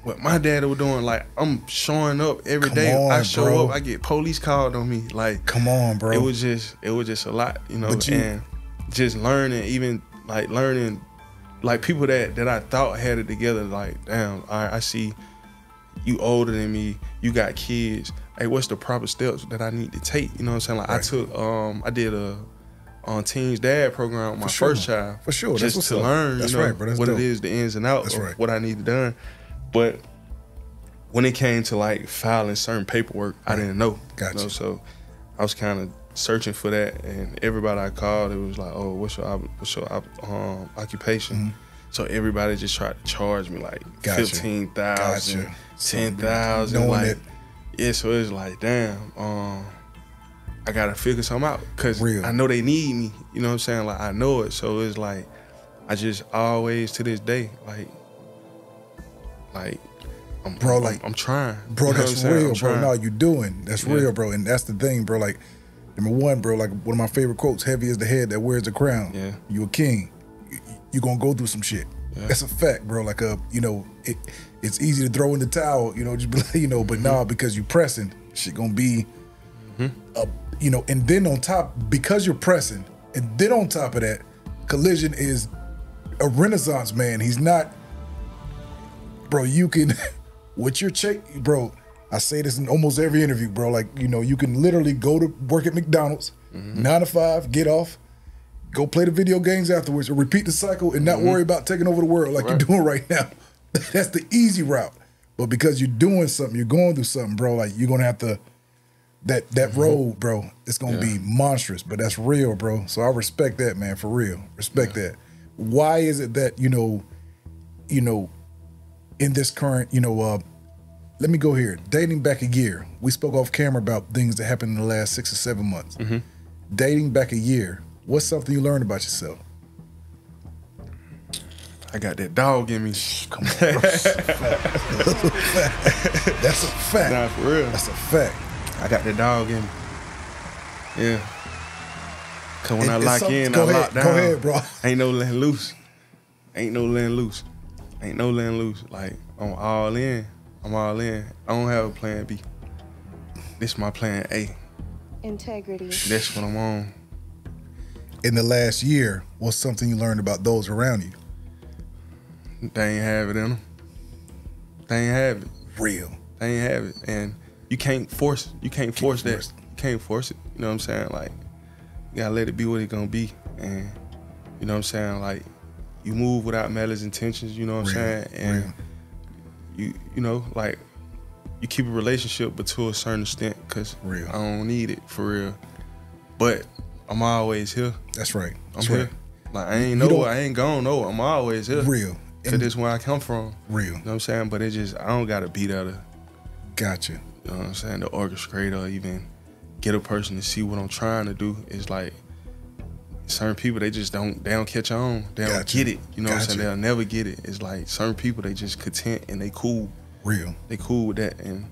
what my daddy was doing. Like, I'm showing up every day. I show up, I get police called on me. Like, come on, bro. It was just a lot, you know. And just learning, even like learning. Like people that I thought had it together, like, damn, all right, I see you older than me, you got kids. Hey, what's the proper steps that I need to take? You know what I'm saying? Like I did a Teens Dad program with my first child. For sure. Just to learn, you know, what it is, the ins and outs of what I needed done. But when it came to like filing certain paperwork, I didn't know. Gotcha. You know, so I was kind of searching for that, and everybody I called, it was like, oh, what's your occupation? Mm-hmm. So everybody just tried to charge me like $15,000, $10,000, like, yeah. So it's like, damn, I gotta figure something out because I know they need me. You know what I'm saying? Like I know it, so it's like I just always to this day, like I'm trying, bro. You know that's real, bro. No, you doing that's real, bro. And that's the thing, bro. Like, number one, bro, like one of my favorite quotes, heavy is the head that wears the crown. Yeah. You a king. You gonna go through some shit. Yeah. That's a fact, bro. Like, you know, it's easy to throw in the towel, you know, just be like, you know, but nah, because you pressing, shit gonna be, you know, and then on top, because you're pressing, and then on top of that, Kollision is a renaissance man. He's not, bro, you can, with your check, bro, I say this in almost every interview, bro, like, you know, you can literally go to work at McDonald's, 9 to 5, get off, go play the video games afterwards, or repeat the cycle and not worry about taking over the world like you're doing right now. That's the easy route. But because you're doing something, you're going through something, bro, like you're gonna have to that road, bro, it's gonna be monstrous, but that's real, bro. So I respect that, man, for real. Respect that. Why is it that, you know, in this current, let me go here. Dating back a year. We spoke off camera about things that happened in the last 6 or 7 months. Dating back a year, what's something you learned about yourself? I got that dog in me. Come on, bro. That's a fact. Nah, for real. That's a fact. I got that dog in me. Yeah. Cause when I lock in, I go lock down. Go ahead, bro. Ain't no letting loose. Ain't no letting loose. Ain't no letting loose. Like, I'm all in. I'm all in. I don't have a plan B. This my plan A. Integrity. That's what I'm on. In the last year, what's something you learned about those around you? They ain't have it in them. They ain't have it. Real. They ain't have it. And you can't force it. You can't force that. You can't force it. You know what I'm saying? Like, you gotta let it be what it's gonna be. And you know what I'm saying? Like, you move without malice intentions, you know what I'm saying? And you know, like, you keep a relationship, but to a certain extent, because I don't need it for real. But I'm always here. That's right. I'm here. Like, I ain't gone nowhere. I'm always here. Real. Cause this is where I come from. Real. You know what I'm saying? But it just, I don't gotta be there to, gotcha. You know what I'm saying, to orchestrate or even get a person to see what I'm trying to do. It's like, certain people, they just don't catch on. They don't get it. You know what I'm saying? They'll never get it. It's like certain people, they just content and they cool. Real. They cool with that. And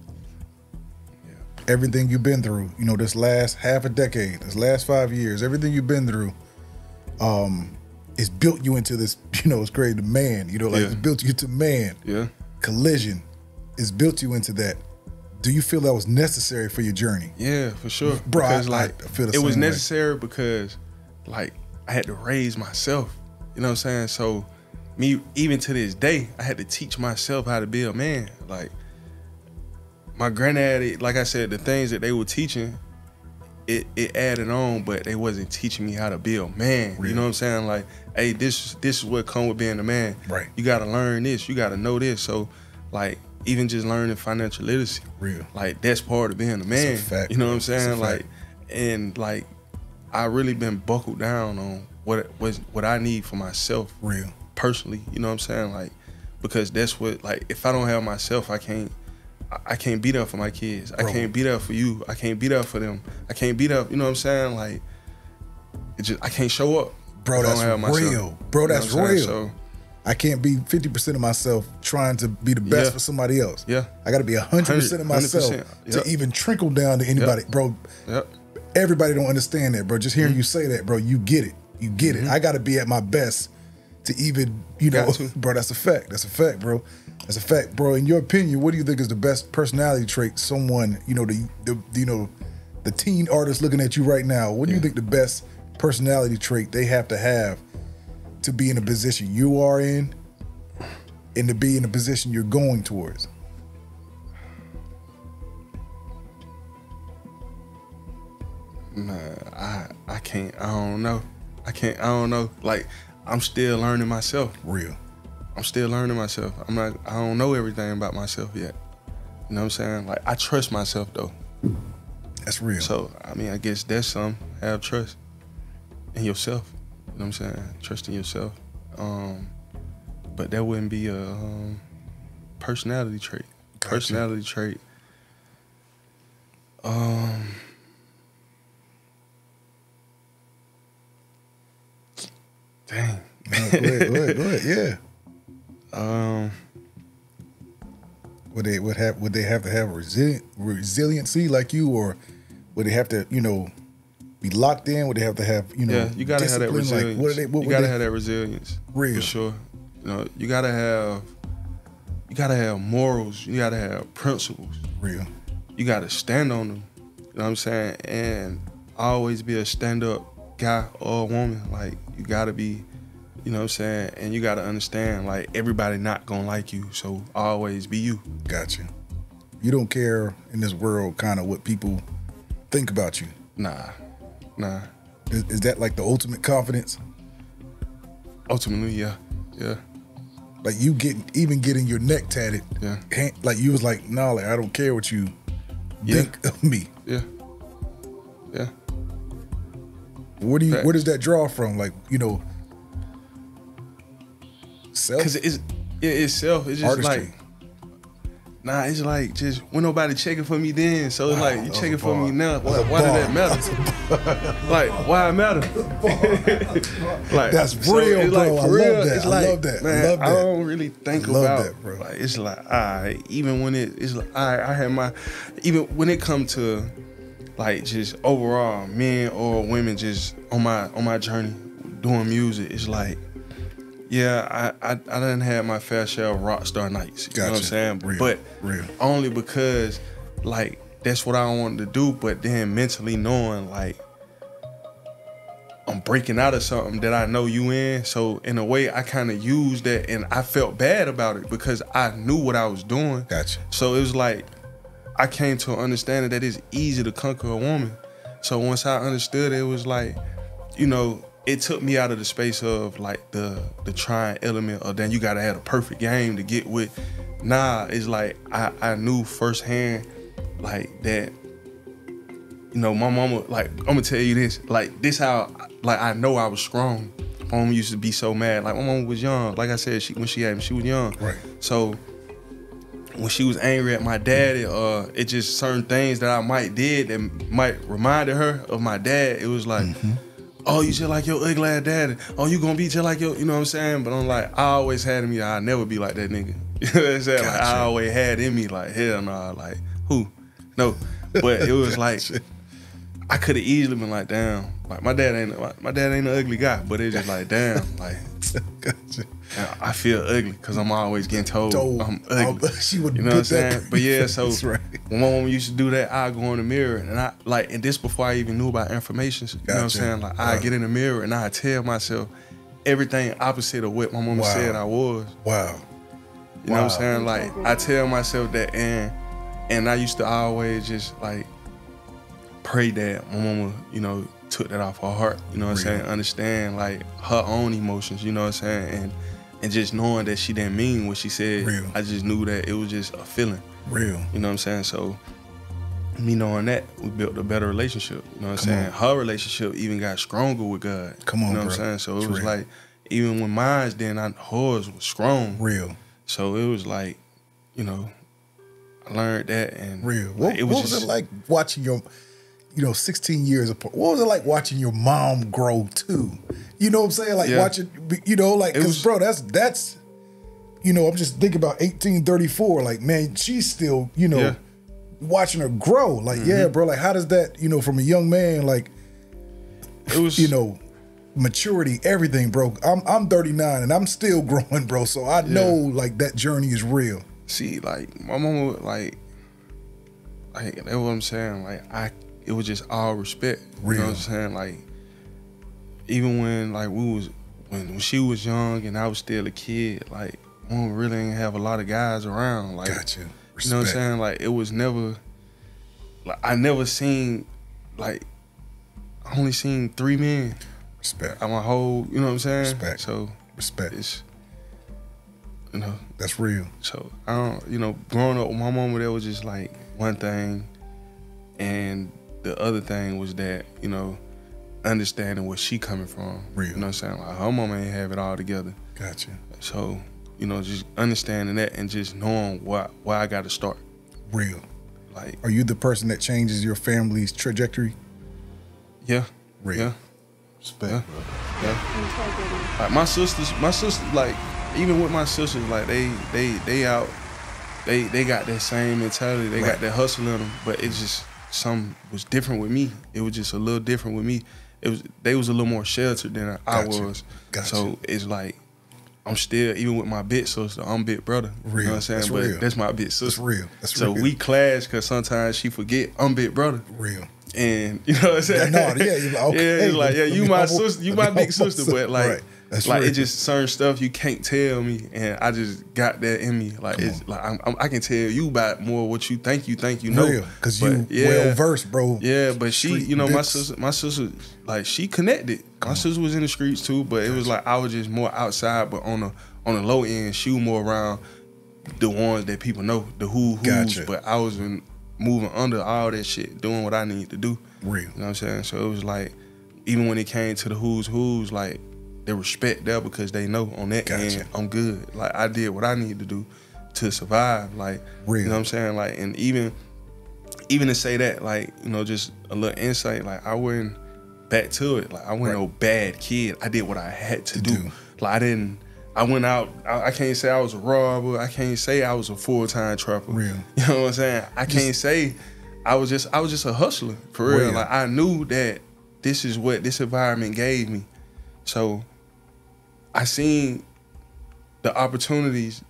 everything you've been through, this last half a decade, this last 5 years, everything you've been through, it's built you into this, it's created a man, it's built you to man. Yeah. Kollision, it's built you into that. Do you feel that was necessary for your journey? Yeah, for sure. Bro, because I feel the it was same way. necessary because, like, I had to raise myself. You know what I'm saying? So, me, even to this day, I had to teach myself how to be a man. Like, my granddaddy, like I said, the things that they were teaching, it added on, but they wasn't teaching me how to be a man. Real. You know what I'm saying? Like, hey, this is what come with being a man. Right. You gotta learn this. You gotta know this. So, like, even just learning financial literacy. Real. Like, that's part of being a man. That's a fact. You know what I'm saying? Like, and like, I really been buckled down on what I need for myself. Real. Personally, you know what I'm saying? Like, because that's what, like, if I don't have myself, I can't be there for my kids. Bro. I can't be there for you. I can't be there for them. I can't be there, you know what I'm saying? Like, I can't show up. Bro, that's real. Bro, that's real. So, I can't be 50% of myself trying to be the best for somebody else. Yeah. I got to be 100% of myself 100%. To even trickle down to anybody. Bro, everybody don't understand that, bro. Just hearing you say that, bro, you get it. You get it. I got to be at my best to even, bro, that's a fact. That's a fact, bro. That's a fact, bro. In your opinion, what do you think is the best personality trait someone, the teen artist looking at you right now, what do you think the best personality trait they have to be in the position you are in and to be in the position you're going towards? Nah, I can't, I don't know. I don't know. Like, I'm still learning myself. Real. I'm still learning myself. I don't know everything about myself yet. You know what I'm saying? Like, I trust myself though. That's real. So, I mean, I guess that's some, have trust in yourself. You know what I'm saying? Trust in yourself. But that wouldn't be a personality trait. Gotcha. Personality trait. Dang. No, go ahead, yeah. Would they have to have resiliency like you, or would they have to, be locked in? Would they have to have, Yeah, you gotta have that resilience. Like, you gotta have that resilience. Real. For sure. You gotta have morals. You gotta have principles. Real. You gotta stand on them. You know what I'm saying? And always be a stand-up guy or woman. Like, you gotta be, you know what I'm saying? And you gotta understand, like, everybody not gonna like you, so always be you. Gotcha. You don't care in this world kind of what people think about you. Nah. Is that like the ultimate confidence? Ultimately, yeah. Like, you getting your neck tatted. Yeah. Like, you was like, nah, like, I don't care what you think of me. Yeah. Yeah. Where does that draw from? Like, you know, self? Because it's self. It's just Artistry. like, nah, it's like just when nobody checking for me then. So it's like, you checking for me now. Why does that matter? Like, why it matter? Like, that's real, so it's bro. like, I for real, love that. it's I like, love that. Man, I love that. I don't really think I love about that, bro. Like, it's like, even when it's like, I had my, even when it come to like just overall men or women just on my journey doing music, it's like, yeah, I done had my fair share of rock star nights. You know what I'm saying? Real. Only because like that's what I wanted to do, but then mentally knowing like I'm breaking out of something that I know you in. So in a way I kind of used that, and I felt bad about it because I knew what I was doing. Gotcha. So it was like I came to an understanding that it's easy to conquer a woman. So once I understood it, it was like, you know, it took me out of the space of like the trying element of then you gotta have a perfect game to get with. Nah, it's like I knew firsthand like that, you know, my mama, like, I'm gonna tell you this, like this how like I know I was strong. My mama used to be so mad. Like my mama was young. Like I said, when she had me, she was young. Right. So when she was angry at my daddy, it just certain things that I might did that might reminded her of my dad. It was like, oh, you just like your ugly ass daddy. Oh, you gonna be just like your, you know what I'm saying? But I'm like, I always had in me, I'll never be like that nigga. You know what I'm saying? Like, I always had in me, like, hell nah, like, who? No. But it was like, I could have easily been like, damn, like my dad ain't an ugly guy, but it's just like, damn, like, I feel ugly because I'm always getting told I'm ugly. She would, you know what I'm saying? But yeah, so right. when my mom used to do that, I go in the mirror and I like, and this before I even knew about information. You know what I'm saying? Like I get in the mirror and I tell myself everything opposite of what my mama said I was. Wow. You know what I'm saying? Like I tell myself that, and I used to always just like pray that my mama, you know, took that off her heart. You know what I'm saying? Understand like her own emotions. You know what I'm saying? And just knowing that she didn't mean what she said. I just knew that it was just a feeling. Real. You know what I'm saying? So me knowing that, we built a better relationship. You know what I'm saying? Her relationship even got stronger with God. Come on, you know bro. what I'm saying? So it was like, even when mine's then, hers was strong. Real. So it was like, you know, I learned that and real. Like, what was it like watching your, you know, 16 years apart? What was it like watching your mom grow too? You know what I'm saying? Like watching, you know, like, cause bro, that's, you know, I'm just thinking about 1834. Like, man, she's still, you know, watching her grow. Like, yeah, bro. Like, how does that, you know, from a young man, like, it was, you know, maturity, everything, bro. I'm 39 and I'm still growing, bro. So I know like that journey is real. See, like my mama, like that's what I'm saying. Like it was just all respect. Real. You know what I'm saying? Like even when like when she was young and I was still a kid, like mama really didn't have a lot of guys around. Like, gotcha. Respect. You know what I'm saying? Like it was never, like I never seen, like I only seen 3 men. Respect. My whole, you know what I'm saying? Respect. So respect. It's, you know, that's real. So I don't, you know, growing up with my mama, that was just like one thing, and the other thing was that, you know, understanding where she coming from. Real. You know what I'm saying? Like her mama ain't have it all together. Gotcha. So, you know, just understanding that and just knowing why I got to start. Real. Like, are you the person that changes your family's trajectory? Yeah. Real. Yeah. Respect, yeah. bro. Yeah. Like my sisters, like even with my sisters, like they out, they got that same mentality. They got that hustle in them, but it's just something was different with me. It was just a little different with me. They was a little more sheltered than I was. Gotcha. So it's like I'm still, even with my big sister, I'm big brother. Real. You know what I'm saying? That's but real. that's my big sister. That's real. That's so real. we clash because sometimes she forget I'm big brother. Real. And you know what I'm saying? Yeah, no, you're like, okay. Yeah, it's like, yeah, you my sister, you my big sister, sister, but like, right. That's like real. it just certain stuff you can't tell me, and I just got that in me. Like it's like I can tell you about more what you think you know, real, because you well versed, bro. Yeah, but she, you know, my sister, like she connected. My sister was in the streets too, but it was like I was just more outside, but on the low end, she was more around the ones that people know, the who's. Gotcha. But I was moving under all that shit, doing what I need to do. Real. You know what I'm saying? So it was like, even when it came to the who's, like, the respect there because they know on that end, I'm good. Like, I did what I needed to do to survive. Like, Real. you know what I'm saying? Like, and even to say that, like, you know, just a little insight, like, I wasn't back to it. Like, I wasn't no bad kid. I did what I had to do. Like, I went out, I can't say I was a robber. I can't say I was a full-time trapper. Real. You know what I'm saying? I can't say I was just a hustler, for real. Like, I knew that this is what this environment gave me. So I seen the opportunities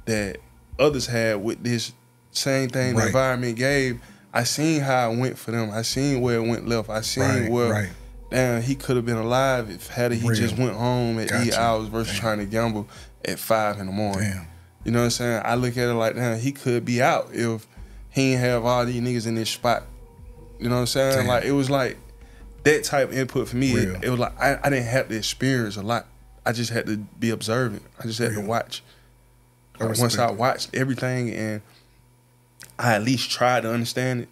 that others had with this same thing the environment gave. I seen how it went for them. I seen where it went left. I seen where damn, he could have been alive if he just went home at 8 hours versus trying to gamble at 5 in the morning. Damn. You know what I'm saying? I look at it like, damn, he could be out if he ain't have all these niggas in this spot. You know what I'm saying? Damn. Like, it was like that type of input for me. It was like I didn't have to experience a lot. I just had to be observant. I just had to watch. Like, once I watched everything and I at least tried to understand it,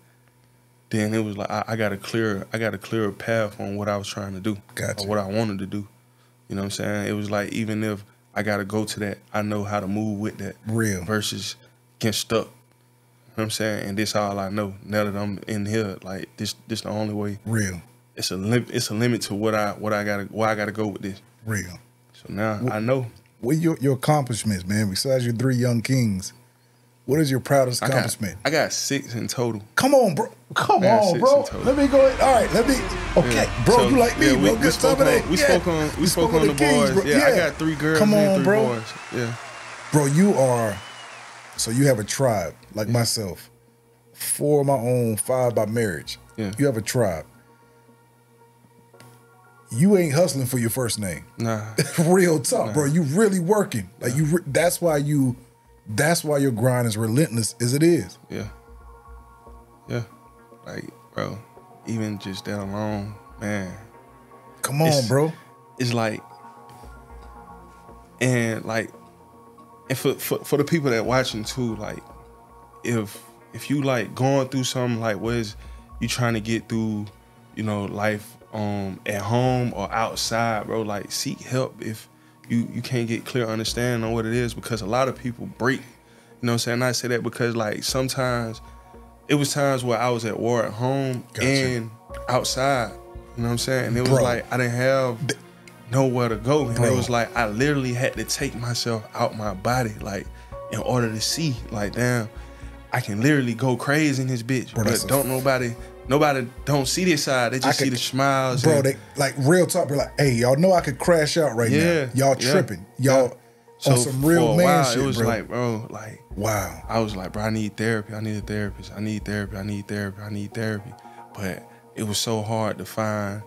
then it was like I got a clearer path on what I was trying to do, or what I wanted to do. You know what I'm saying? It was like, even if I got to go to that, I know how to move with that. Real. Versus getting stuck. You know what I'm saying? And this all I know now that I'm in here. Like, this the only way. Real. It's a limit to where I gotta go with this. Real. So now I know. What are your accomplishments, man? Besides your 3 young kings, what is your proudest accomplishment? I got 6 in total. Come on, bro. Come on, bro. Let me go ahead. All right, okay, bro, so, you like me, bro. Good stuff. We spoke on the boys. Bro. Yeah, I got 3 girls and 3 boys. Yeah. Bro, you have a tribe, like myself. 4 of my own, 5 by marriage. Yeah. You have a tribe. You ain't hustling for your first name. Nah. Real talk, bro. You really working. Like, that's why your grind is relentless as it is. Yeah. Yeah. Like, bro, even just that alone, man. Come on, bro. It's like, and for the people that watching too, like, if you like going through something, like, what is you trying to get through, you know, life at home or outside, bro, like, seek help if you can't get clear understanding on what it is, because a lot of people break. You know what I'm saying? I say that because, like, sometimes it was times where I was at war at home and outside. You know what I'm saying? And it was like I didn't have nowhere to go. And it was like I literally had to take myself out my body, like, in order to see, like, damn, I can literally go crazy in this bitch. Bro, but nobody don't see this side. They just see the smiles. Bro, they like, real talk. They're like, hey, y'all know I could crash out right now. Y'all tripping. Y'all on some real man shit, it was bro. like, bro, like, wow. I was like, bro, I need therapy. I need a therapist. I need therapy. I need therapy. I need therapy. But it was so hard to find,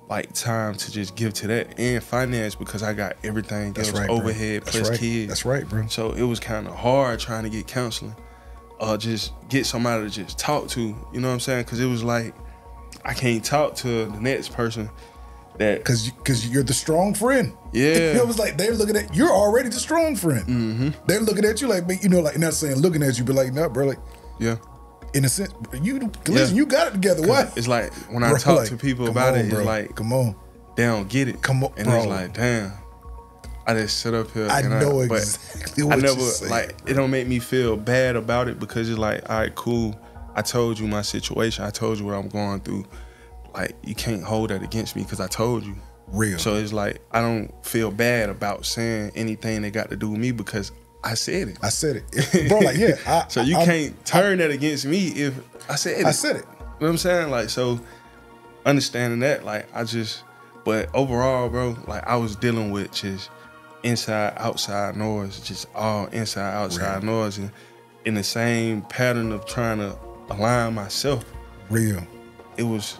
like, time to just give to that and finance, because I got everything else, overhead plus kids. That's right, bro. So it was kind of hard trying to get counseling. Just get somebody to just talk to, you know what I'm saying? Because it was like, I can't talk to the next person that... Because you're the strong friend. Yeah. It was like, they're looking at, you're already the strong friend. Mm-hmm. They're looking at you like, you know, like, not saying looking at you, but like, no, bro, like... Yeah. In a sense, listen, you got it together. Why? It's like, when I talk to people about it, it's like... Come on. They don't get it. Come on, and bro. It's like, damn. I just sit up here. I know exactly what you're saying. Like, it don't make me feel bad about it, because it's like, all right, cool. I told you my situation. I told you what I'm going through. Like, you can't hold that against me because I told you. Real. So it's like, I don't feel bad about saying anything that got to do with me because I said it. I said it. Bro, like, yeah. So you can't turn that against me if I said it. I said it. You know what I'm saying? Like, so understanding that, like, but overall, bro, like, I was dealing with just inside, outside noise, just all inside, outside noise, and in the same pattern of trying to align myself. Real. It was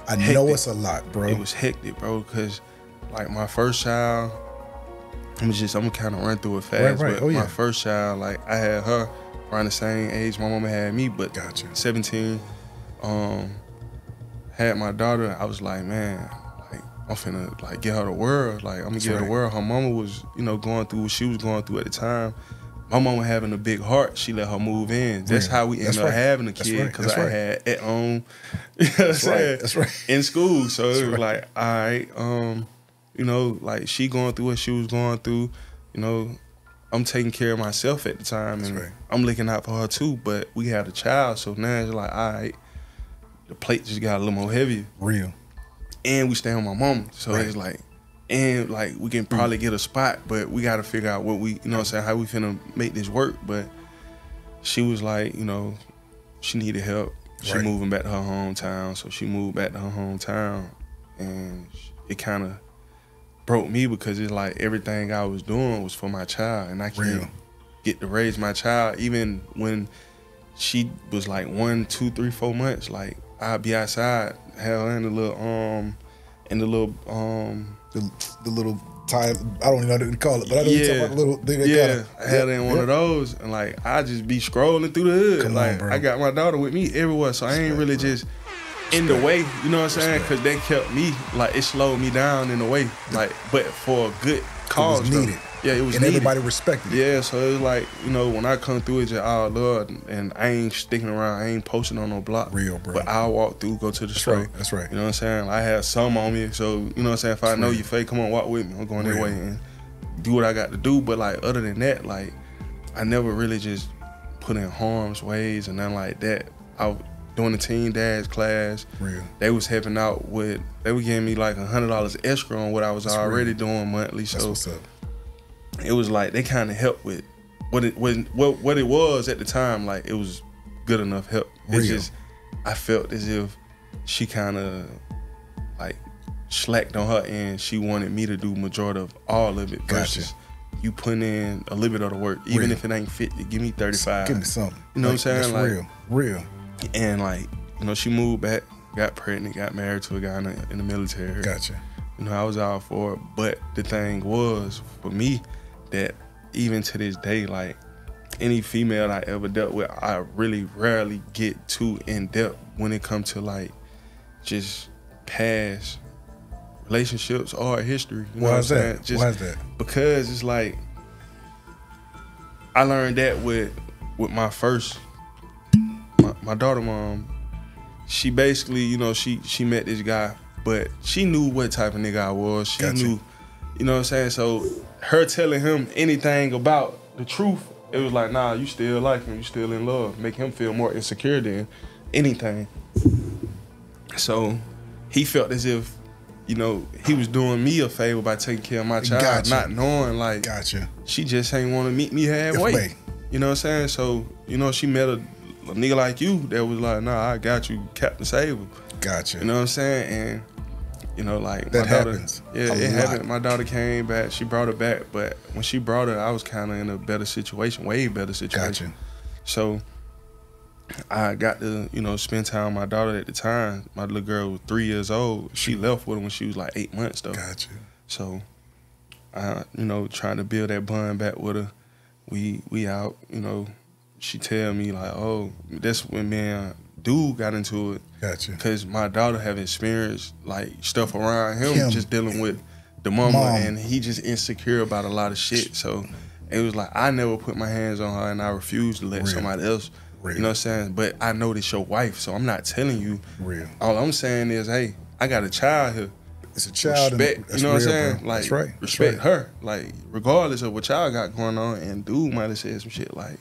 hectic. Know it's a lot, bro. It was hectic, bro, because, like, my first child, I'm gonna kind of run through it fast, but my first child, like, I had her around the same age my mama had me, but 17. Had my daughter, I was like, man, I'm finna, like, get her the world. Like, I'm gonna get her the world. Her mama was, you know, going through what she was going through at the time. my mama having a big heart, she let her move in. That's how we ended up having a kid, because I had at home, you know what I'm saying? That's right. In school. So it was like, all right, you know, like she going through what she was going through, you know, I'm taking care of myself at the time, and I'm looking out for her too, but we had a child, so now it's like, all right, the plate just got a little more heavy. Real. And we stay on my mama, so it's like, and like we can probably get a spot, but we got to figure out what we, you know what I'm saying, how we finna make this work. But she was like, you know, she needed help. She moving back to her hometown, so she moved back to her hometown, and it kind of broke me, because it's like everything I was doing was for my child, and I can't get to raise my child. Even when she was like 1, 2, 3, 4 months, like I'd be outside, have her in the little the little tie, I don't even know what to call it, but I know you're talking about the little thing I had her in one of those, and like I just be scrolling through the hood. Come like on, I got my daughter with me everywhere, so I ain't really just in the way, you know what I'm saying? Because they kept me, like it slowed me down in a way, like, but for a good cause. It was needed. Yeah, it was and needed. Everybody respected it. Yeah, so it was like, you know, when I come through, it's just, oh Lord, and I ain't sticking around, I ain't posting on no block. Real, bro. But I'll walk through, go to the store. That's right. You know what I'm saying? I have some on me, so, you know what I'm saying? If I know you fake, come on, walk with me. I'm going that way and do what I got to do. But like, other than that, like, I never really just put in harm's ways and nothing like that. I was doing the teen dads class. They was helping out with, they were giving me like $100 extra on what I was already doing monthly. That's what's up. It was like they kind of helped with what it was at the time. Like it was good enough help. It's just I felt as if she kind of like slacked on her end. She wanted me to do majority of all of it versus you putting in a little bit of the work, even if it ain't 50. Give me 35. Give me something. You know what I'm saying? That's like, real. And like, you know, she moved back, got pregnant, got married to a guy in the military. Gotcha. You know, I was all for it. But the thing was, for me, that even to this day, like any female I ever dealt with, I really rarely get too in depth when it comes to like just past relationships or history. You know Why what I'm is saying? that? Just Why is that? because it's like I learned that with my first my daughter mom. She basically, you know, she met this guy, but she knew what type of nigga I was. She knew, you know what I'm saying? So her telling him anything about the truth, it was like, nah, you still like him, you still in love. Make him feel more insecure than anything. So he felt as if, you know, he was doing me a favor by taking care of my child, not knowing like, she just ain't want to meet me halfway. You know what I'm saying? So, you know, she met a nigga like you that was like, nah, I got you, Captain Sable. Gotcha. You know what I'm saying? And you know, like that my daughter, happens. Yeah, it happened. My daughter came back. She brought her back, but when she brought her, I was kind of in a better situation, way better situation. Gotcha. So I got to, you know, spend time with my daughter at the time. My little girl was 3 years old. She left with her when she was like 8 months though. Gotcha. So I, you know, trying to build that bond back with her. We out, you know. She tell me like, oh, that's when man. Dude got into it. Gotcha. Because my daughter have experienced like stuff around him just dealing with the mama, and he just insecure about a lot of shit. So it was like I never put my hands on her, and I refused to let somebody else. You know what I'm saying? But I know this your wife, so I'm not telling you. All I'm saying is, hey, I got a child here. It's a child. Respect, you know what I'm saying? Bro. Like, that's right. Respect her. Like, regardless of what y'all got going on, and dude might have said some shit like,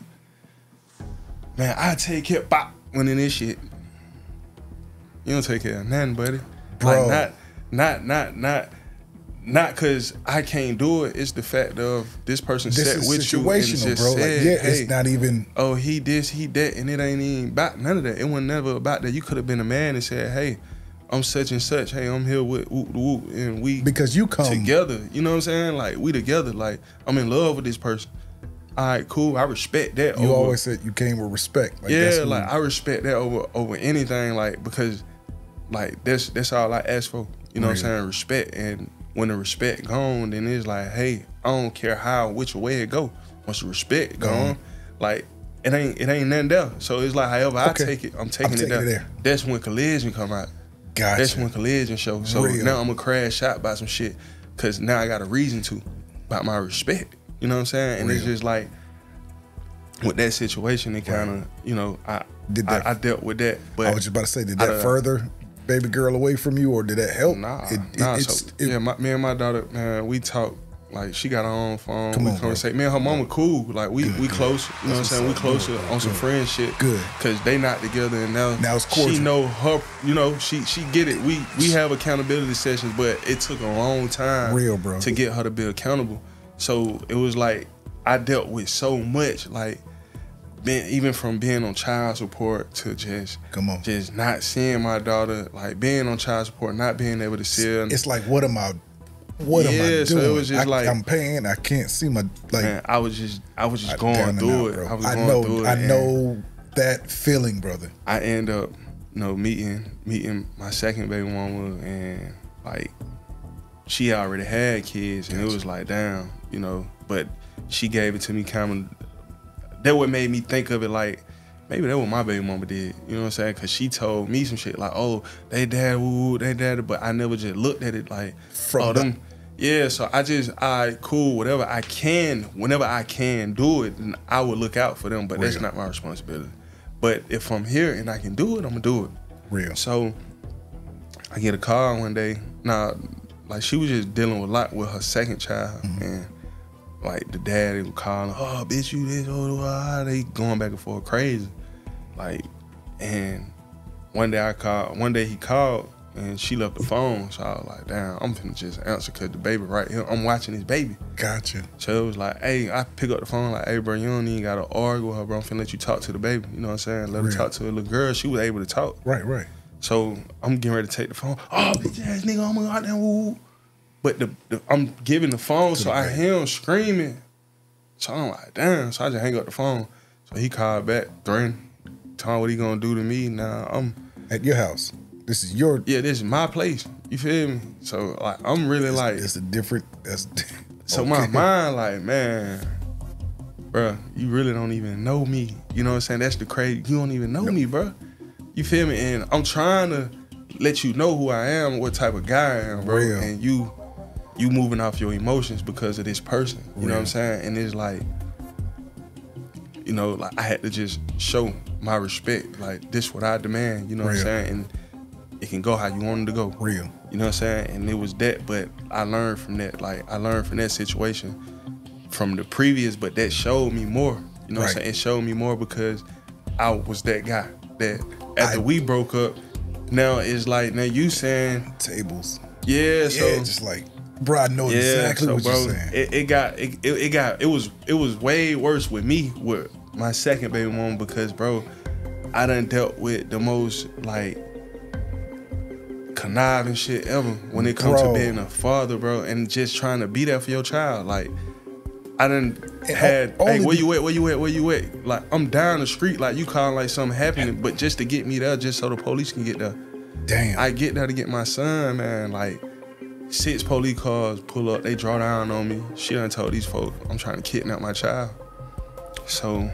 man, I take care, bop, when in this shit. You don't take care of nothing, buddy. Bro. Like, not because I can't do it. It's the fact of this person sat with you and just bro. said, like, hey, it's not even. Oh, he this, he that, and it ain't even about none of that. It wasn't never about that. You could have been a man and said, hey, I'm such and such. Hey, I'm here with whoop whoop, and we because you come together. You know what I'm saying? Like we together. Like I'm in love with this person. All right, cool. I respect that. You always said you came with respect. Like, yeah, like I respect that over anything. Like because, like that's all I ask for. You know what I'm saying? Respect. And when the respect gone, then it's like, hey, I don't care which way it go. Once the respect gone, like it ain't nothing there. So it's like however I take it, I'm taking it there. That's when Kollision come out. Gotcha. That's when Kollision show. So now I'm gonna crash out by some shit because now I got a reason to about my respect. You know what I'm saying? And it's just like with that situation, it kind of, you know, I dealt with that. But I was just about to say, did that further baby girl away from you, or did that help? Me and my daughter, man, we talk. Like, she got her own phone. We conversate. Me and her mama cool. Like, we close. You know what I'm saying? We closer on some friend shit. Good. Cause they not together, and now it's cordial. She know her. You know, she get it. We have accountability sessions, but it took a long time, to get her to be accountable. So it was like I dealt with so much, like even from being on child support to just not seeing my daughter, like being on child support, not being able to see her. It's like, what am I doing? So it was just I'm paying. I can't see my Man, I was just going through it. Bro. I know that feeling, brother. I end up, you know, meeting my second baby mama, and like she already had kids, and it was like, damn, you know. But she gave it to me kind of. That what made me think of it like, maybe that's what my baby mama did. You know what I'm saying? Because she told me some shit like, oh, they dad, but I never just looked at it like, them. Yeah, so cool, whatever I can, whenever I can do it, then I would look out for them, but that's not my responsibility. But if I'm here and I can do it, I'm gonna do it. Real. So I get a call one day. Like she was just dealing with a lot with her second child, and like the dad, they would call, oh, bitch, you this, they going back and forth crazy. Like, and one day he called, and she left the phone, so I was like, damn, I'm finna just answer because the baby right here, I'm watching this baby. Gotcha. So it was like, hey, I pick up the phone like, hey, bro, you don't even gotta argue with her, bro. I'm finna let you talk to the baby. You know what I'm saying? Let her talk to a little girl. She was able to talk. Right. So I'm getting ready to take the phone. Oh, bitch ass nigga, I'm out there, woo. But I'm giving the phone, so I hear him screaming. So I'm like, damn. So I just hang up the phone. So he called back, threatened, told me what he gonna do to me. Now I'm at your house. This is your this is my place. You feel me? So like I'm really it's a different. So my mind like, man, bro, you really don't even know me. You know what I'm saying? That's the crazy. You don't even know me, bro. You feel me? And I'm trying to let you know who I am, what type of guy I am, bro. And you moving off your emotions because of this person. You know what I'm saying? And it's like, you know, like I had to just show my respect. Like, this what I demand, you know what I'm saying? And it can go how you want it to go. Real. You know what I'm saying? And it was that, but I learned from that. Like, I learned from that situation from the previous, but that showed me more. You know what I'm saying? It showed me more because I was that guy that after we broke up, now it's like, now you saying tables. Yeah, so just like, bro, I know exactly what you're saying. It was way worse with me with my second baby mom because, bro, I done dealt with the most like conniving shit ever when it comes to being a father, bro, and just trying to be there for your child. Like, I done had, hey, where you at? Like, I'm down the street, like you calling like something happening, but just to get me there, just so the police can get there. Damn. I get there to get my son, man, like 6 police cars pull up, they draw down on me. She done told these folks I'm trying to kidnap my child. So,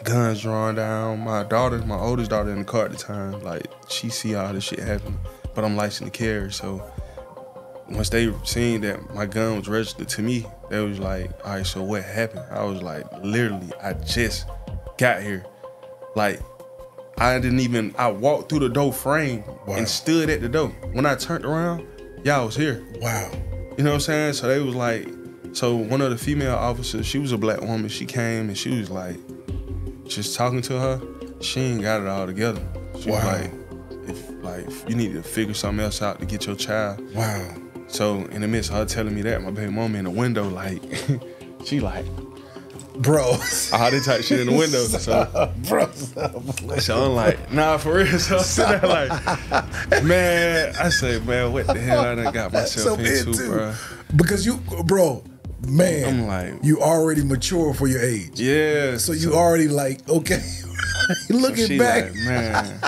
guns drawn down. My oldest daughter in the car at the time, like, she see all this shit happening, but I'm licensed to carry. So, once they seen that my gun was registered to me, they was like, all right, so what happened? I was like, literally, I just got here. Like, I walked through the door frame and stood at the door. When I turned around, y'all was here. Wow. You know what I'm saying? So they was like, so one of the female officers, she was a black woman, she came and she was like, just talking to her, she ain't got it all together. She was like, if you need to figure something else out to get your child. Wow. So in the midst of her telling me that, my baby mama in the window, like, she like, bro. All that type shit in the window. So I'm like, nah, for real. So I'm sitting there like, man, I say, man, what the hell I done got myself into, bro? Because you, bro, man, I'm like, you already mature for your age. Yeah. So you already like, okay, looking back. Like, man.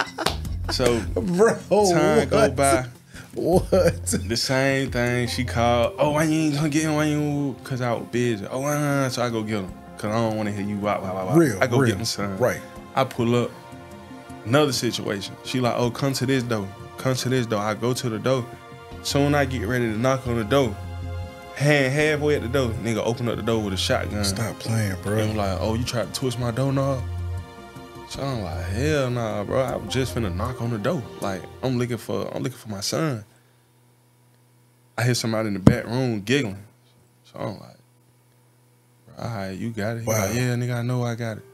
So, bro, time go by. What? The same thing. She called, oh, why you ain't gonna get him? Why you? Because I was busy. Oh, so I go get him. Because I don't want to hear you. Real. I go get my son. Right. I pull up. Another situation. She like, oh, come to this door. Come to this door. I go to the door. Soon I get ready to knock on the door. hand halfway at the door. Nigga opened up the door with a shotgun. Stop playing, bro. And was like, oh, you tried to twist my door knob? So I'm like, hell nah, bro. I was just finna knock on the door. Like, I'm looking for my son. I hear somebody in the back room giggling. So I'm like, bro, all right, you got it. He like, yeah, nigga, I know I got it.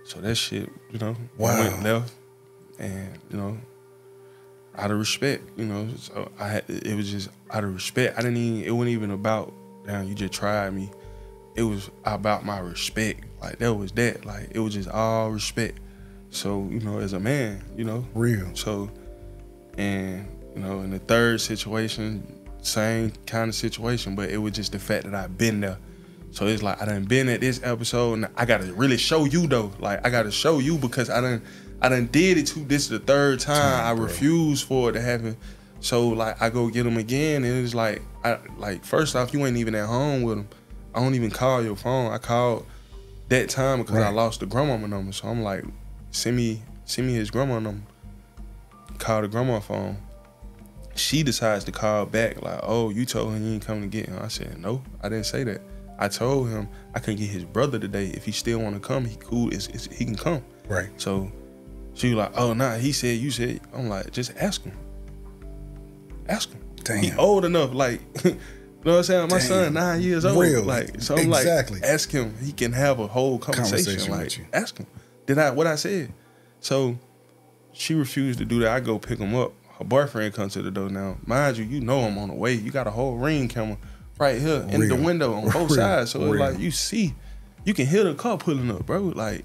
So that shit, you know, went left. And, you know, out of respect, you know, so it was just out of respect. It wasn't even about, damn, you just tried me. It was about my respect. Like, that was that. Like, it was just all respect. So, you know, as a man, you know. Real. So, and, you know, in the third situation, same kind of situation, but it was just the fact that I've been there. So it's like, I done been at this episode, and I gotta really show you though. Like, I gotta show you because I done did it too. This is the third time. I refuse for it to happen. So like, I go get him again, and it's like, first off, you ain't even at home with him. I don't even call your phone. I called that time because I lost the grandmama number. So I'm like, send me his grandma number. Call the grandma phone. She decides to call back like, oh, you told him you ain't coming to get him. I said, no, I didn't say that. I told him I couldn't get his brother today. If he still want to come, he cool. He can come. Right. So she was like, oh, nah, he said, you said. I'm like, just ask him. Ask him. Damn. He old enough, like, you know what I'm saying? My son 9 years old. Real. Like, so I'm like, ask him. He can have a whole conversation. Like, with you. Ask him. What I said. So she refused to do that. I go pick him up. Her boyfriend comes to the door now. Mind you, you know I'm on the way. You got a whole ring camera right here in the window on both sides. So it's like, you can hear the car pulling up, bro. Like,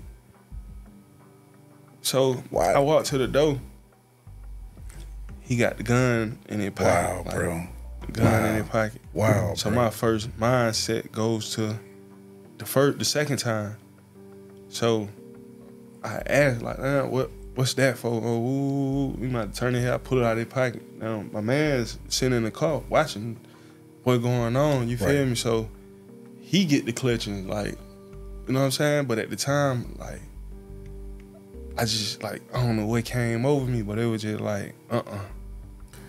so I walked to the door. He got the gun in his pocket. Wow, bro. The gun in his pocket. Wow, So bro. my first mindset goes to the second time. So I asked, like, what's that for? Oh, we might turn it here. I pull it out of his pocket. Now, my man's sitting in the car watching what's going on. You feel me? So he get the clutching, like, you know what I'm saying? But at the time, like, I just, like, I don't know what came over me, but it was just like, You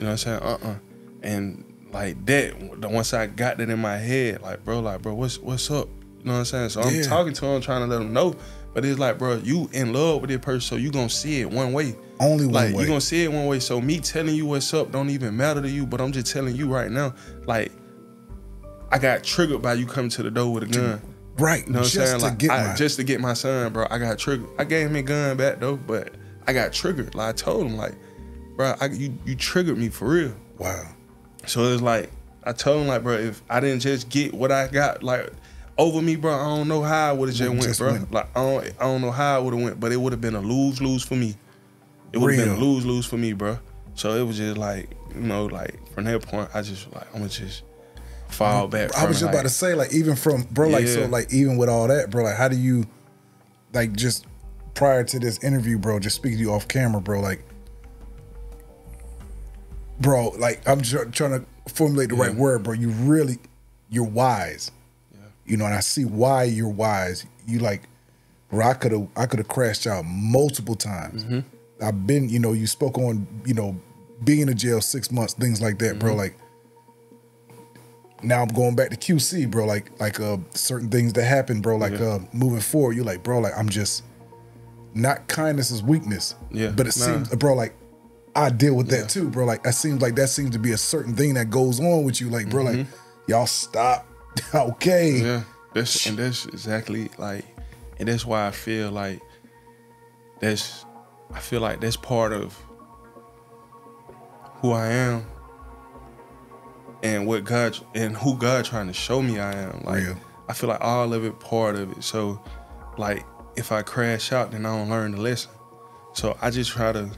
know what I'm saying? And like that, once I got that in my head, like, bro, what's up? You know what I'm saying? So I'm talking to him, trying to let him know. But it's like, bro, you in love with this person, so you gonna see it one way. Only one way. Like, you gonna see it one way. So me telling you what's up don't even matter to you, but I'm just telling you right now, like, I got triggered by you coming to the door with a gun. Right. You know what I'm saying? Like, just to get my son, bro. I got triggered. I gave him a gun back though, but I got triggered. Like, I told him, like, bro, you triggered me for real. Wow. So it's like, I told him, like, bro, if I didn't just get what I got, like, over me, bro, I don't know how I would have just went, bro. Like, I don't know how I would have went, but it would have been a lose-lose for me. It would have been a lose-lose for me, bro. So it was just like, you know, like, from that point, I just, like, I'm gonna just fall back. I was just about to say, like, even from, bro, like, so, like, even with all that, bro, like, how do you, like, just prior to this interview, bro, just speaking to you off camera, bro, like, bro, like, I'm trying to formulate the right word, bro. You're wise. You know, and I see why you're wise. You like, bro, I could have crashed out multiple times. I've been, you know, you spoke on, you know, being in a jail 6 months, things like that, bro. Like, now I'm going back to QC, bro. Like certain things that happen, bro. Like moving forward, you're like, bro, like, I'm just, not kindness is weakness. Yeah. But it seems, bro, like, I deal with that too, bro. Like, that seems to be a certain thing that goes on with you. Like, bro, like, y'all stop. Okay. Yeah. That's exactly, like, and that's why I feel like that's part of who I am and what God and who God trying to show me I am. Like, I feel like all of it part of it. So, like, if I crash out, then I don't learn the lesson. So I just try to,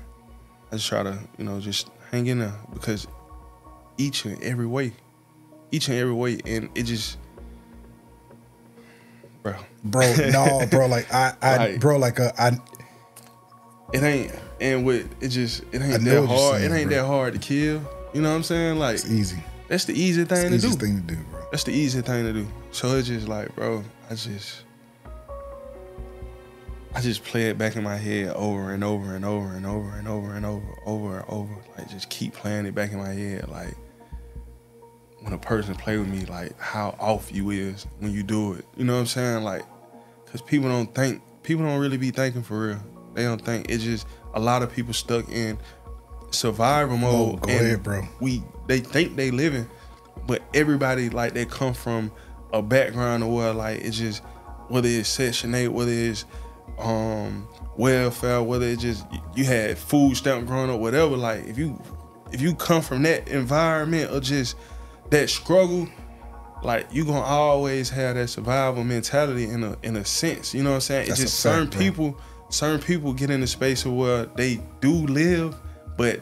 you know, just hang in there, because each and every way, and it just, bro, no, bro, like, it ain't, and with it ain't that hard. It ain't that hard to kill. You know what I'm saying? Like, it's easy. That's the easy thing to do. Easiest thing to do, bro. That's the easy thing to do. So it's just like, bro, I just play it back in my head over and over and over and over and over and over. Like, just keep playing it back in my head. Like, when person play with me, like how off you is when you do it. You know what I'm saying? Like, cause people don't really be thinking for real. They don't think. It's just a lot of people stuck in survival mode. Go ahead, bro. They think they living, but everybody, like, they come from a background of where, like, it's just, whether it's Section 8, whether it's welfare, whether it's just you had food stamp growing up, whatever. Like, if you come from that environment or just that struggle, like, you gonna always have that survival mentality in a sense. You know what I'm saying? It's just certain people get in a space of where they do live, but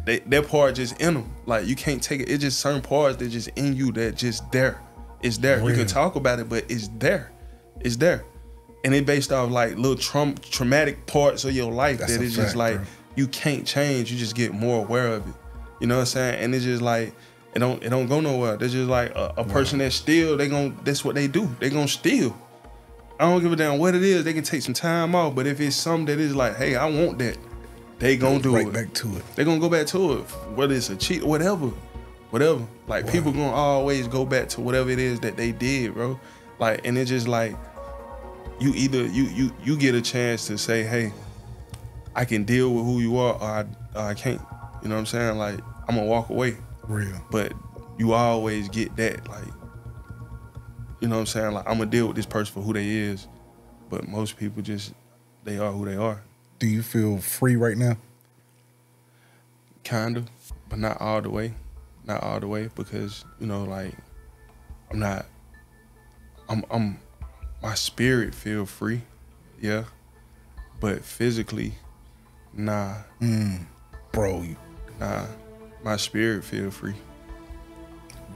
that part just in them. Like, you can't take it. It's just certain parts that just in you that just there. It's there. Really? You can talk about it, but it's there. It's there. And it based off like little traumatic parts of your life that it's just like, bro, you can't change. You just get more aware of it. You know what I'm saying? And it's just like, it don't go nowhere. They're just like a person that steal, that's what they do. They gonna steal. I don't give a damn what it is. They can take some time off, but if it's something that is like, hey, I want that, they gonna do it. Back to it. They gonna go back to it. Whether it's a cheat, whatever. Like, people gonna always go back to whatever it is that they did, bro. Like, and it's just like, you either you get a chance to say, hey, I can deal with who you are, or I can't. You know what I'm saying? Like, I'm gonna walk away. Real. But you always get that, like, you know what I'm saying? Like, I'm gonna deal with this person for who they is. But most people just, they are who they are. Do you feel free right now? Kind of, but not all the way. Not all the way, because, you know, like, my spirit feel free, yeah, but physically, nah. Bro. Nah, my spirit feel free.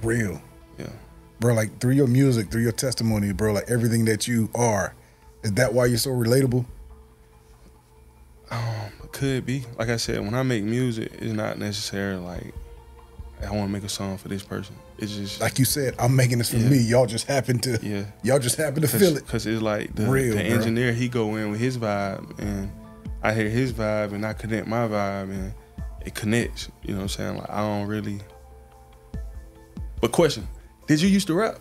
Real. Yeah. Bro, like, through your music, through your testimony, bro, like, everything that you are, is that why you're so relatable? It could be. Like I said, when I make music, it's not necessarily like, I want to make a song for this person. It's just, like you said, I'm making this for me. Y'all just happen to feel it. Because it's like the engineer, he go in with his vibe, and I hear his vibe, and I connect my vibe, and it connects. You know what I'm saying? Like, I don't really. But question, did you used to rap?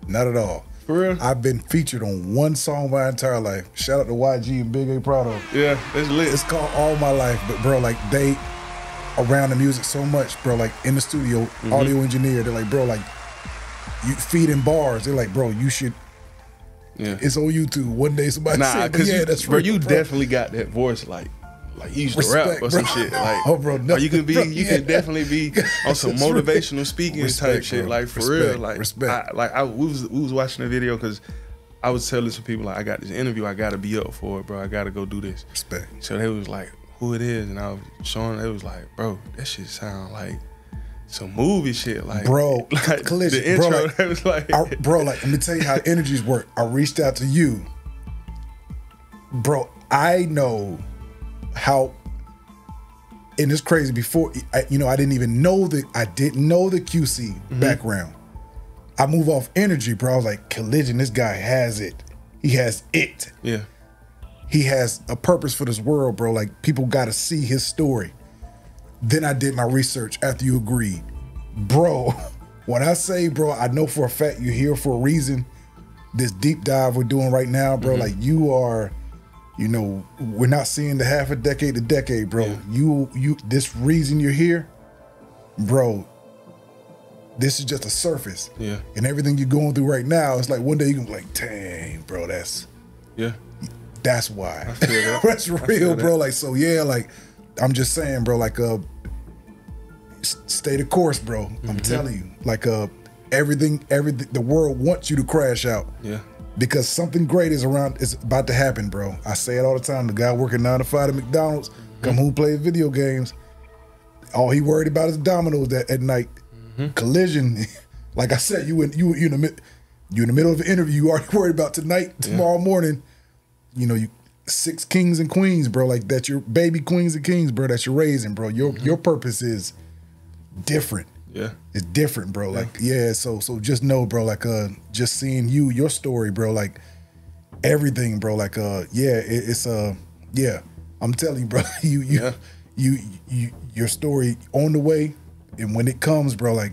Not at all. For real? I've been featured on one song my entire life. Shout out to YG and Big A Prado. Yeah, that's lit. It's called All My Life. But bro, like, they around the music so much, bro, like, in the studio, audio engineer, they're like, bro, like, you feeding bars. They're like, bro, you should. Yeah. It's on YouTube. One day somebody said, yeah, that's bro, real, you definitely got that voice, like you used to rap or some shit. Like, oh, bro, no, or you can be, bro, you can definitely be on some motivational speaking type shit, bro. like, for real. Like, we was watching the video because I was telling some people, like, I got this interview, I gotta be up for it, bro. I gotta go do this. Respect. So they was like, who it is, and I was showing. They was like, bro, that shit sound like some movie shit, like, bro, like Collision, the intro. bro, like, was like, bro, like, let me tell you how energies work. I reached out to you, bro. I know how, and it's crazy. Before, I didn't even know the QC background. I move off energy, bro. I was like, Collision, this guy has it. He has it. Yeah. He has a purpose for this world, bro. Like, people got to see his story. Then I did my research after you agreed. Bro, when I say, bro, I know for a fact you're here for a reason. This deep dive we're doing right now, bro, like, you are, we're not seeing the half a decade to decade, bro. Yeah. You, this reason you're here, bro, this is just a surface. Yeah. And everything you're going through right now, it's like one day you can be like, dang, bro, that's why. I feel that. That's real, bro. Like, so yeah, like, I'm just saying, bro, like, stay the course, bro. I'm telling you, like, everything, the world wants you to crash out. Yeah. Because something great is about to happen, bro. I say it all the time. The guy working 9 to 5 at McDonald's, come home, play video games. All he worried about is Domino's at night. Collision, like I said, you in the middle of an interview. You already worried about tonight, tomorrow morning. You 6 kings and queens, bro. Like, that's your baby queens and kings, bro. That you're raising, bro. Your purpose is different. Yeah, it's different, bro. Like, so just know, bro. Like, just seeing your story, bro. Like, everything, bro. Like, it's I'm telling you, bro. Your story on the way, and when it comes, bro, like,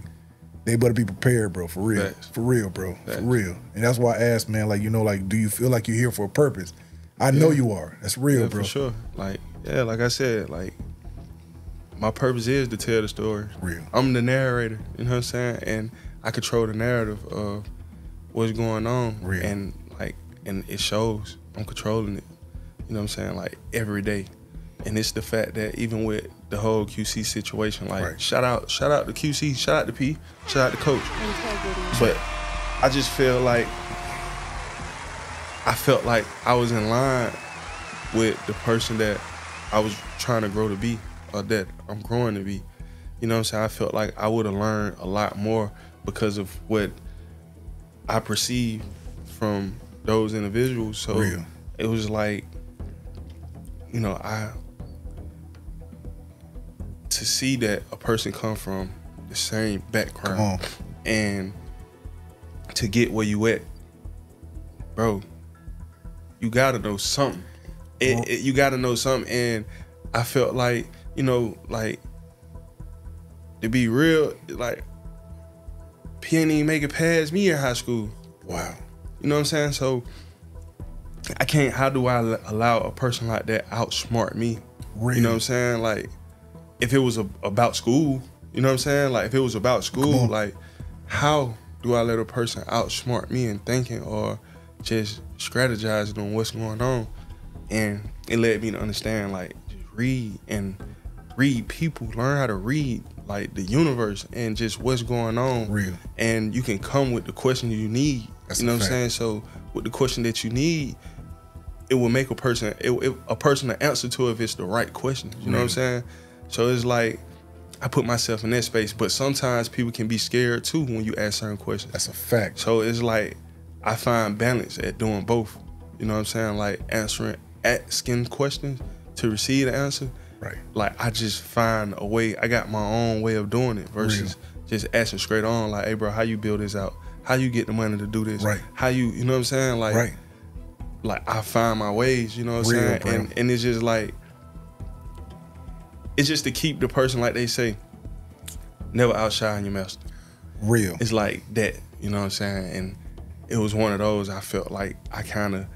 they better be prepared, bro, for real. Facts. For real, bro. Facts. For real. And that's why I asked, man, like, you know, like, do you feel like you're here for a purpose? I know you are. That's real, bro. For sure. Like, yeah, like I said, like, my purpose is to tell the story. Real. I'm the narrator, you know what I'm saying? And I control the narrative of what's going on. Real. And it shows. I'm controlling it. You know what I'm saying? Like, every day. And it's the fact that even with the whole QC situation, like, shout out to QC, shout out to P, shout out to Coach. But I just feel like, I felt like I was in line with the person that I was trying to grow to be, or that I'm growing to be. You know what I'm saying? I felt like I would have learned a lot more because of what I perceived from those individuals. So Real. It was like, you know, to see that a person come from the same background and to get where you at, bro, you gotta know something. You gotta know something. And I felt like, you know, like, to be real, like, P ain't even make it past me in high school. Wow. You know what I'm saying? So how do I allow a person like that outsmart me? Real. You know what I'm saying? Like, if it was about school, you know what I'm saying? Like, if it was about school, like, how do I let a person outsmart me in thinking or just strategizing on what's going on? And it led me to understand, like, just read people, learn how to read, like, the universe and just what's going on. Real. And you can come with the question you need. That's you know a what I'm fact. saying? So with the question that you need, it will make a person to answer to it if it's the right question. You know what I'm saying? So it's like, I put myself in that space, but sometimes people can be scared too when you ask certain questions. That's a fact. So it's like, I find balance at doing both. You know what I'm saying? Like, asking questions to receive the answer. Right. Like, I just find a way, I got my own way of doing it versus just asking straight on, like, hey bro, how you build this out? How you get the money to do this? Right. How you know what I'm saying? Like, like, I find my ways, you know what I'm saying? Bro. And it's just like, it's just to keep the person, like they say, never outshine your master. Real. It's like that, you know what I'm saying? And it was one of those, I felt like I kind of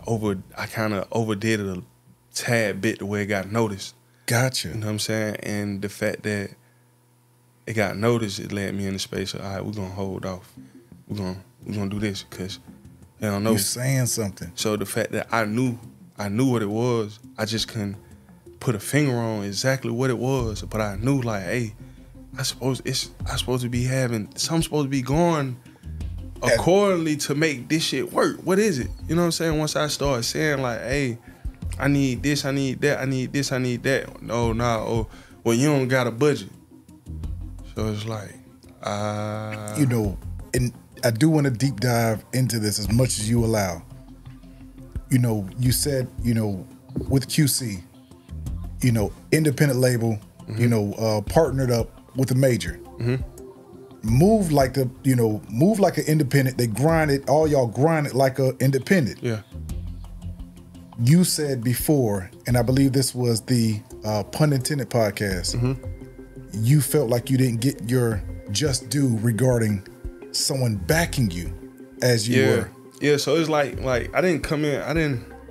overdid it a tad bit the way it got noticed. Gotcha. You know what I'm saying? And the fact that it got noticed, it led me in the space of, all right, we're gonna hold off. We're gonna do this because they don't know. You're saying something. So the fact that I knew what it was, I just couldn't put a finger on exactly what it was, but I knew, like, hey, I'm supposed to be having something, supposed to be going accordingly to make this shit work. What is it? You know what I'm saying? Once I started saying, like, hey, I need this, I need that, I need this, I need that. No, well, you don't got a budget. So it's like, you know, and I do want to deep dive into this as much as you allow. You know, you said, you know, with QC, you know, independent label, you know, partnered up with a major. Move like an independent. They grind it, all y'all grind it like a independent. yeah. You said before, and I believe this was the pun intended podcast, you felt like you didn't get your just due regarding someone backing you as you were. Yeah, so it's like I ain't come in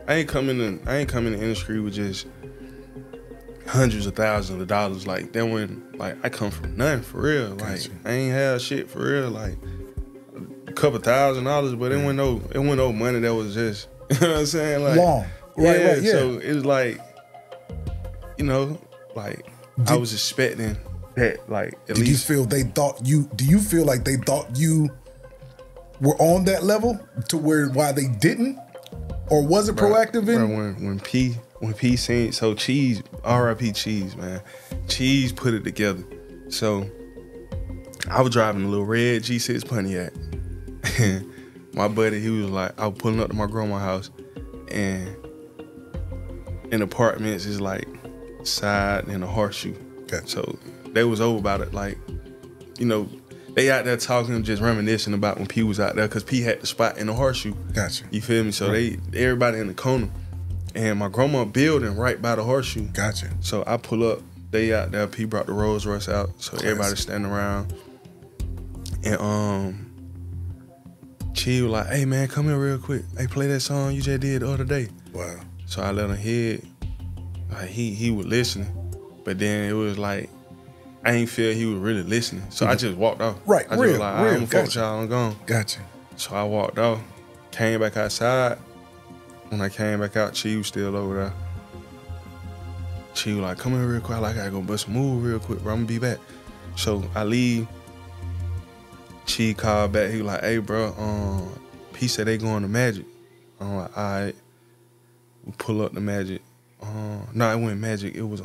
the industry with just hundreds of thousands of dollars. Like, that when, like, I come from nothing for real. Like, I ain't have shit for real. Like, a couple $1,000, but it wasn't no money that was just, you know what I'm saying? Like, long. Right, yeah. So it was like, you know, like, I was expecting that, like, at least. Do you feel like they thought you were on that level to why they didn't? Or was it proactive in? Bro, when P seen, so Cheese, R.I.P. Cheese, man. Cheese put it together. So I was driving a little red G6 Pontiac. And my buddy, he was like, I was pulling up to my grandma's house, and in apartments is like side and a horseshoe. Okay. So they was over about it, like, you know, they out there talking, just reminiscing about when P was out there, because P had the spot in the horseshoe. Gotcha. You feel me? So everybody in the corner. And my grandma building right by the horseshoe. Gotcha. So I pull up, they out there, P brought the Rolls Royce out, so everybody standing around. And she was like, hey man, come here real quick. Hey, play that song you just did the other day. Wow. So I let him hear it. Like he was listening, but then it was like I ain't feel he was really listening. So I just walked off. Right, I real, just like, real. I'm fuck with y'all, I'm gone. Gotcha. So I walked off, came back outside. When I came back out, she was still over there. She was like, come here real quick. I gotta go bust a move real quick, bro. I'm gonna be back. So I leave. She called back. He was like, hey, bro, he said they going to Magic. I'm like, all right. We pull up the Magic. No, it wasn't Magic. It was,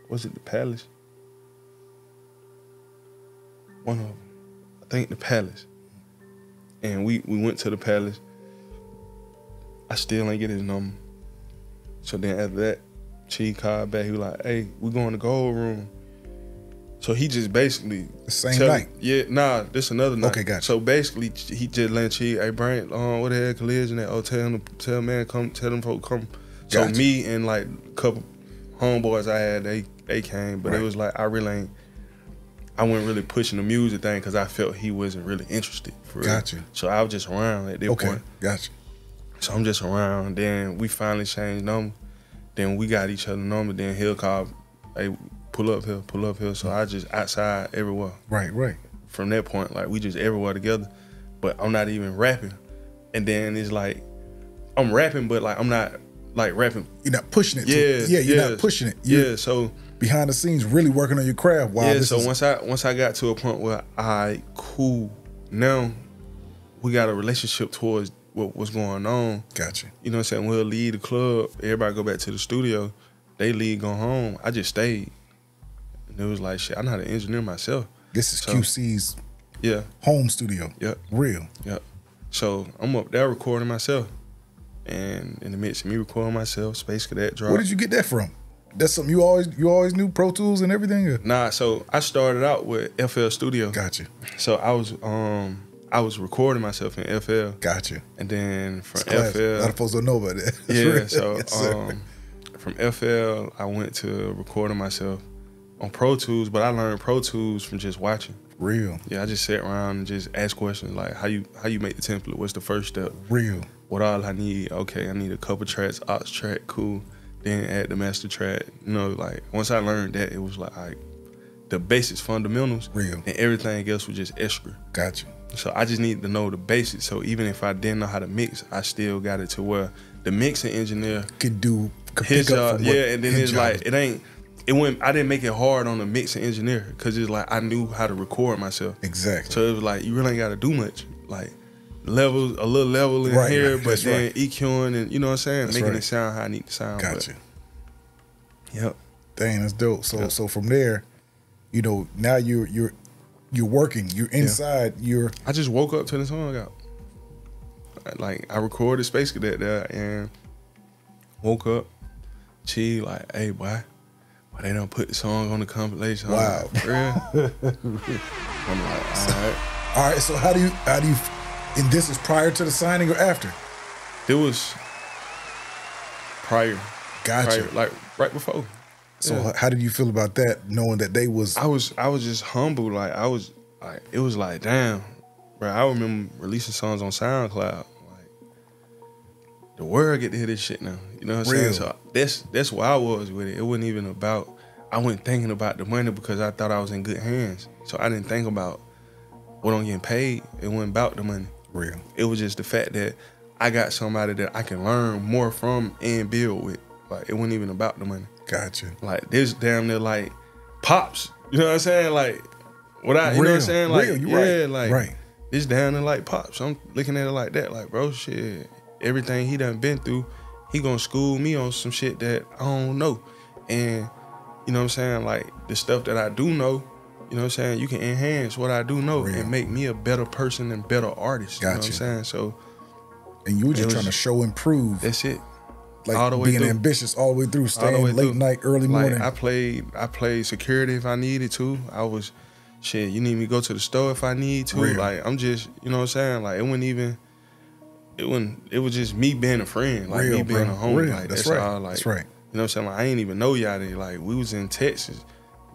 was it the Palace? One of them. I think the Palace. And we went to the Palace. I still ain't get his number. So then after that, she called back. He was like, hey, we going to Gold Room. So he just basically... The same night? Yeah, nah, this another night. Okay, gotcha. So basically, he just let Chi, hey, Brian, what the hell, Collision at? Oh, tell man, come, tell them folks come. So Gotcha. me and like a couple homeboys I had, they came, but Right. it was like, I wasn't really pushing the music thing because I felt he wasn't really interested. For real. Gotcha. So I was just around at that Okay, point. gotcha. So I'm just around. Then we finally changed number. Then we got each other number. Then he'll call, hey, pull up here. So I just outside everywhere. Right, right. From that point, like we just everywhere together. But I'm not even rapping. And then it's like, I'm rapping, but like I'm not like rapping. You're not pushing it. Yeah, You're not pushing it. You're yeah, so behind the scenes, really working on your craft. Wow. yeah, so once I got to a point where cool, now we got a relationship towards what's going on. Gotcha. You know what I'm saying? We'll leave the club, everybody go back to the studio, they leave, go home. I just stayed. And it was like, shit, I know how to engineer myself. This is So, QC's yeah, home studio. Yep. Real. yeah. So I'm up there recording myself. And in the midst of me recording myself, Space Cadet dropped. Where did you get that from? That's something you always knew, Pro Tools and everything? Or? Nah, so I started out with FL Studio. Gotcha. So I was recording myself in FL. Gotcha. And then from Class. FL, A lot of folks don't know about that. That's yeah, real. so Yes, sir. from FL, I went to recording myself on Pro Tools, but I learned Pro Tools from just watching. Real. Yeah, I just sat around and just asked questions like, how you make the template? What's the first step? Real. What all I need? Okay, I need a couple tracks, aux track, cool. Then add the master track. You know, like once I learned that, it was like, all right, the basics, fundamentals, Real. and everything else was just extra. Gotcha. So I just needed to know the basics. So even if I didn't know how to mix, I still got it to where the mixing engineer Could his pick up job, from what yeah, and then his it's job like is. I didn't make it hard on the mixing engineer because it's like I knew how to record myself. Exactly. So it was like you really ain't got to do much, like a little level in Right, here, right, but that's then right. EQing and you know what I'm saying, That's making right. it sound how I need to sound. Gotcha. But, yep. Dang, that's dope. So Yep. so from there, you know, now you're working. You're inside. You're I just woke up to the song out. Like I recorded Space Cadet there and woke up. She like, hey boy, why they don't put the song on the compilation? I'm Wow. like, for real? I'm like, all right. all right. So how do you? And this is prior to the signing or after? It was prior. Gotcha. Prior, like right before. So Yeah. how did you feel about that, knowing that they was? I was just humble. Like it was like, damn, bro. I remember releasing songs on SoundCloud. Like the world get to hear this shit now. You know what I'm Real. saying? So that's where I was with it. It wasn't even about. I wasn't thinking about the money because I thought I was in good hands. So I didn't think about what I'm getting paid. It wasn't about the money. Real. It was just the fact that I got somebody that I can learn more from and build with. Like it wasn't even about the money. Gotcha. Like this damn near like pops. You know what I'm saying? Like what I you know what I'm Real. saying? Like Real, you yeah, right. like Right. this down there like pops. I'm looking at it like that. Like, bro, shit. Everything he done been through, he gonna school me on some shit that I don't know. And you know what I'm saying? Like the stuff that I do know, you know what I'm saying? You can enhance what I do know Real. and make me a better person and better artist. You know what I'm Gotcha. saying? So And you were just was- trying to show and prove, that's it. like all the way being through. ambitious all the way through, All the staying way late through. night, early morning. Like I played security if I needed to. I was shit, you need me to go to the store if I need to. Real. Like I'm just, you know what I'm saying? Like it was just me being a friend, like Real, me being bro. a homie. Real. Like That's that's right. all like That's right. you know what I'm saying? Like I ain't even know y'all. Like we was in Texas.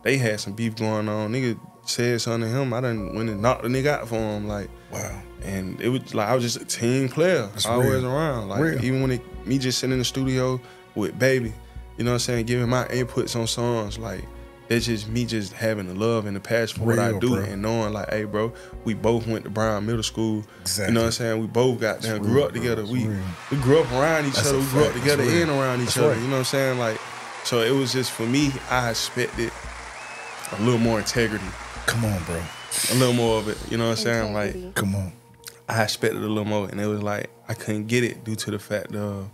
they had some beef going on. Nigga said something to him. I done went and knocked the nigga out for him. Like, wow. And it was like I was just a team player. That's always real. around. Like Real. even when me just sitting in the studio with Baby, you know what I'm saying, giving my inputs on songs, like that's just me just having the love and the passion for what I do, bro. and knowing like, hey bro, we both went to Brown Middle School. Exactly. You know what I'm saying? We both got down, grew up together. We grew up around each That's other. a We grew up fact. together That's real. and around each That's other. right. You know what I'm saying? Like, so it was just for me, I expected a little more integrity. Come on, bro. A little more of it. You know what I'm saying? Like, come on. I expected a little more, and it was like I couldn't get it due to the fact of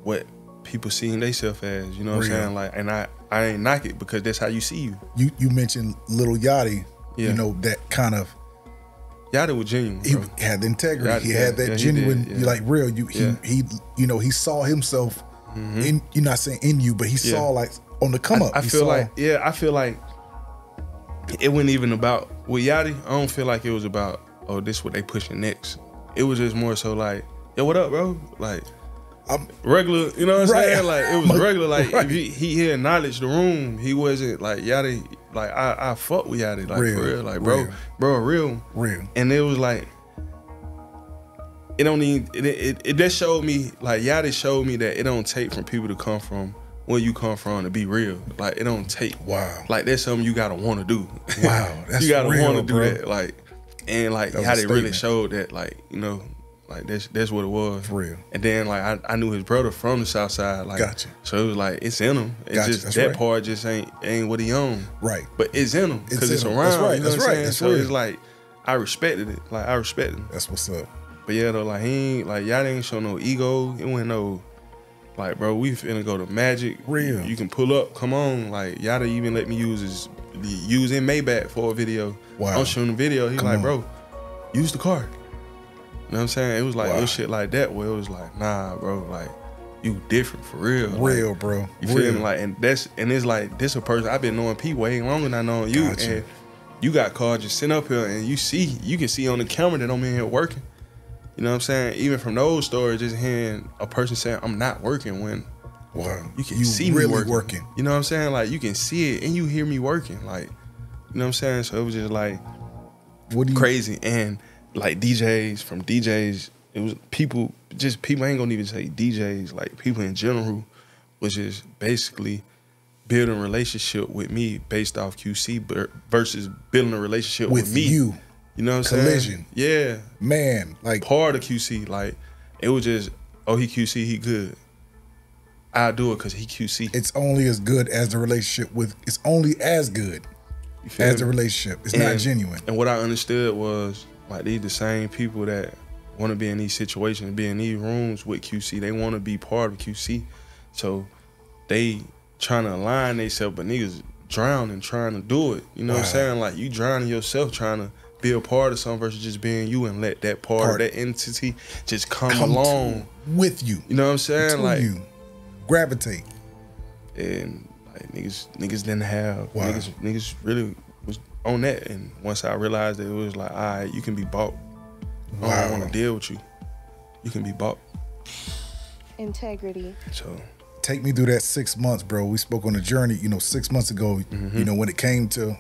what people seeing themselves as. You know what I'm saying? Like, and I ain't knock it because that's how you see you. You mentioned Lil Yachty. Yeah. You know, that kind of. Yachty was genuine. He Bro. had the integrity. Yachty, he had that he genuine. did, You like real. He you know, he saw himself in. You're not saying in you, but he saw like on the come up. I feel like it wasn't even about with Yachty. I don't feel like it was about, oh, this what they pushing next. It was just more so like, yo, what up, bro? Like, I'm regular, you know what I'm saying? Like, it was regular. Like, if he acknowledged the room. He wasn't like Yachty. Like, I fuck with Yachty. Like, real, for real. Like, bro, real. And it was like, it don't even, it just showed me, like, Yachty showed me that it don't take from people to come from where you come from to be real. Like, it don't take. Wow. Like, that's something you gotta want to do. Wow. That's you gotta real, want to do bro. that. Like, and like how they really showed that, like, you know, like that's what it was. For real. And then like I knew his brother from the South Side. Like, gotcha. So it was like it's in him. It's gotcha. just that's that right. part just ain't what he owned. Right. But it's in him because it's in him. around. That's right. You know That's what I'm right. saying? That's so real. it's like I respected it. Like I respected him. That's what's up. But yeah, though, like he ain't like y'all ain't show no ego. It wasn't no like, bro, we finna go to Magic. Real. You can pull up. Come on. Like y'all didn't even let me use in Maybach for a video. Wow. I'm shooting a video. He like, bro, use the car. You know what I'm saying? It was like little shit like that where it was like, nah, bro, like you different for real. Real, like, bro. You feel me? Like, and it's like this a person I've been knowing P way longer than I know you. Gotcha. And you got cars just sitting up here and you can see on the camera that I'm in here working. You know what I'm saying? Even from those stories, just hearing a person saying I'm not working when you can see really me working. You know what I'm saying? Like you can see it and you hear me working. Like, you know what I'm saying? So it was just like crazy. And like DJs, it was people ain't gonna even say DJs, like people in general was just basically building a relationship with me based off QC versus building a relationship with me. You know what I'm Kollision. saying? Yeah. Man, like part of QC, like it was just, oh, he QC, he good. I'll do it because he QC. It's only as good as the relationship it's only as good as the relationship. It's not genuine. And what I understood was like these the same people that want to be in these situations, be in these rooms with QC. They want to be part of QC. So they trying to align themselves, but niggas drowning trying to do it. You know what I'm saying? Like you drowning yourself trying to be a part of something versus just being you and let that part of that entity just come along with you. You know what I'm saying? To like you. Gravitate. And like niggas didn't have niggas really was on that. And once I realized that it was like, all right, you can be bought. I don't want to deal with you. You can be bought. Integrity. So take me through that 6 months, bro. We spoke on the journey, 6 months ago, when it came to,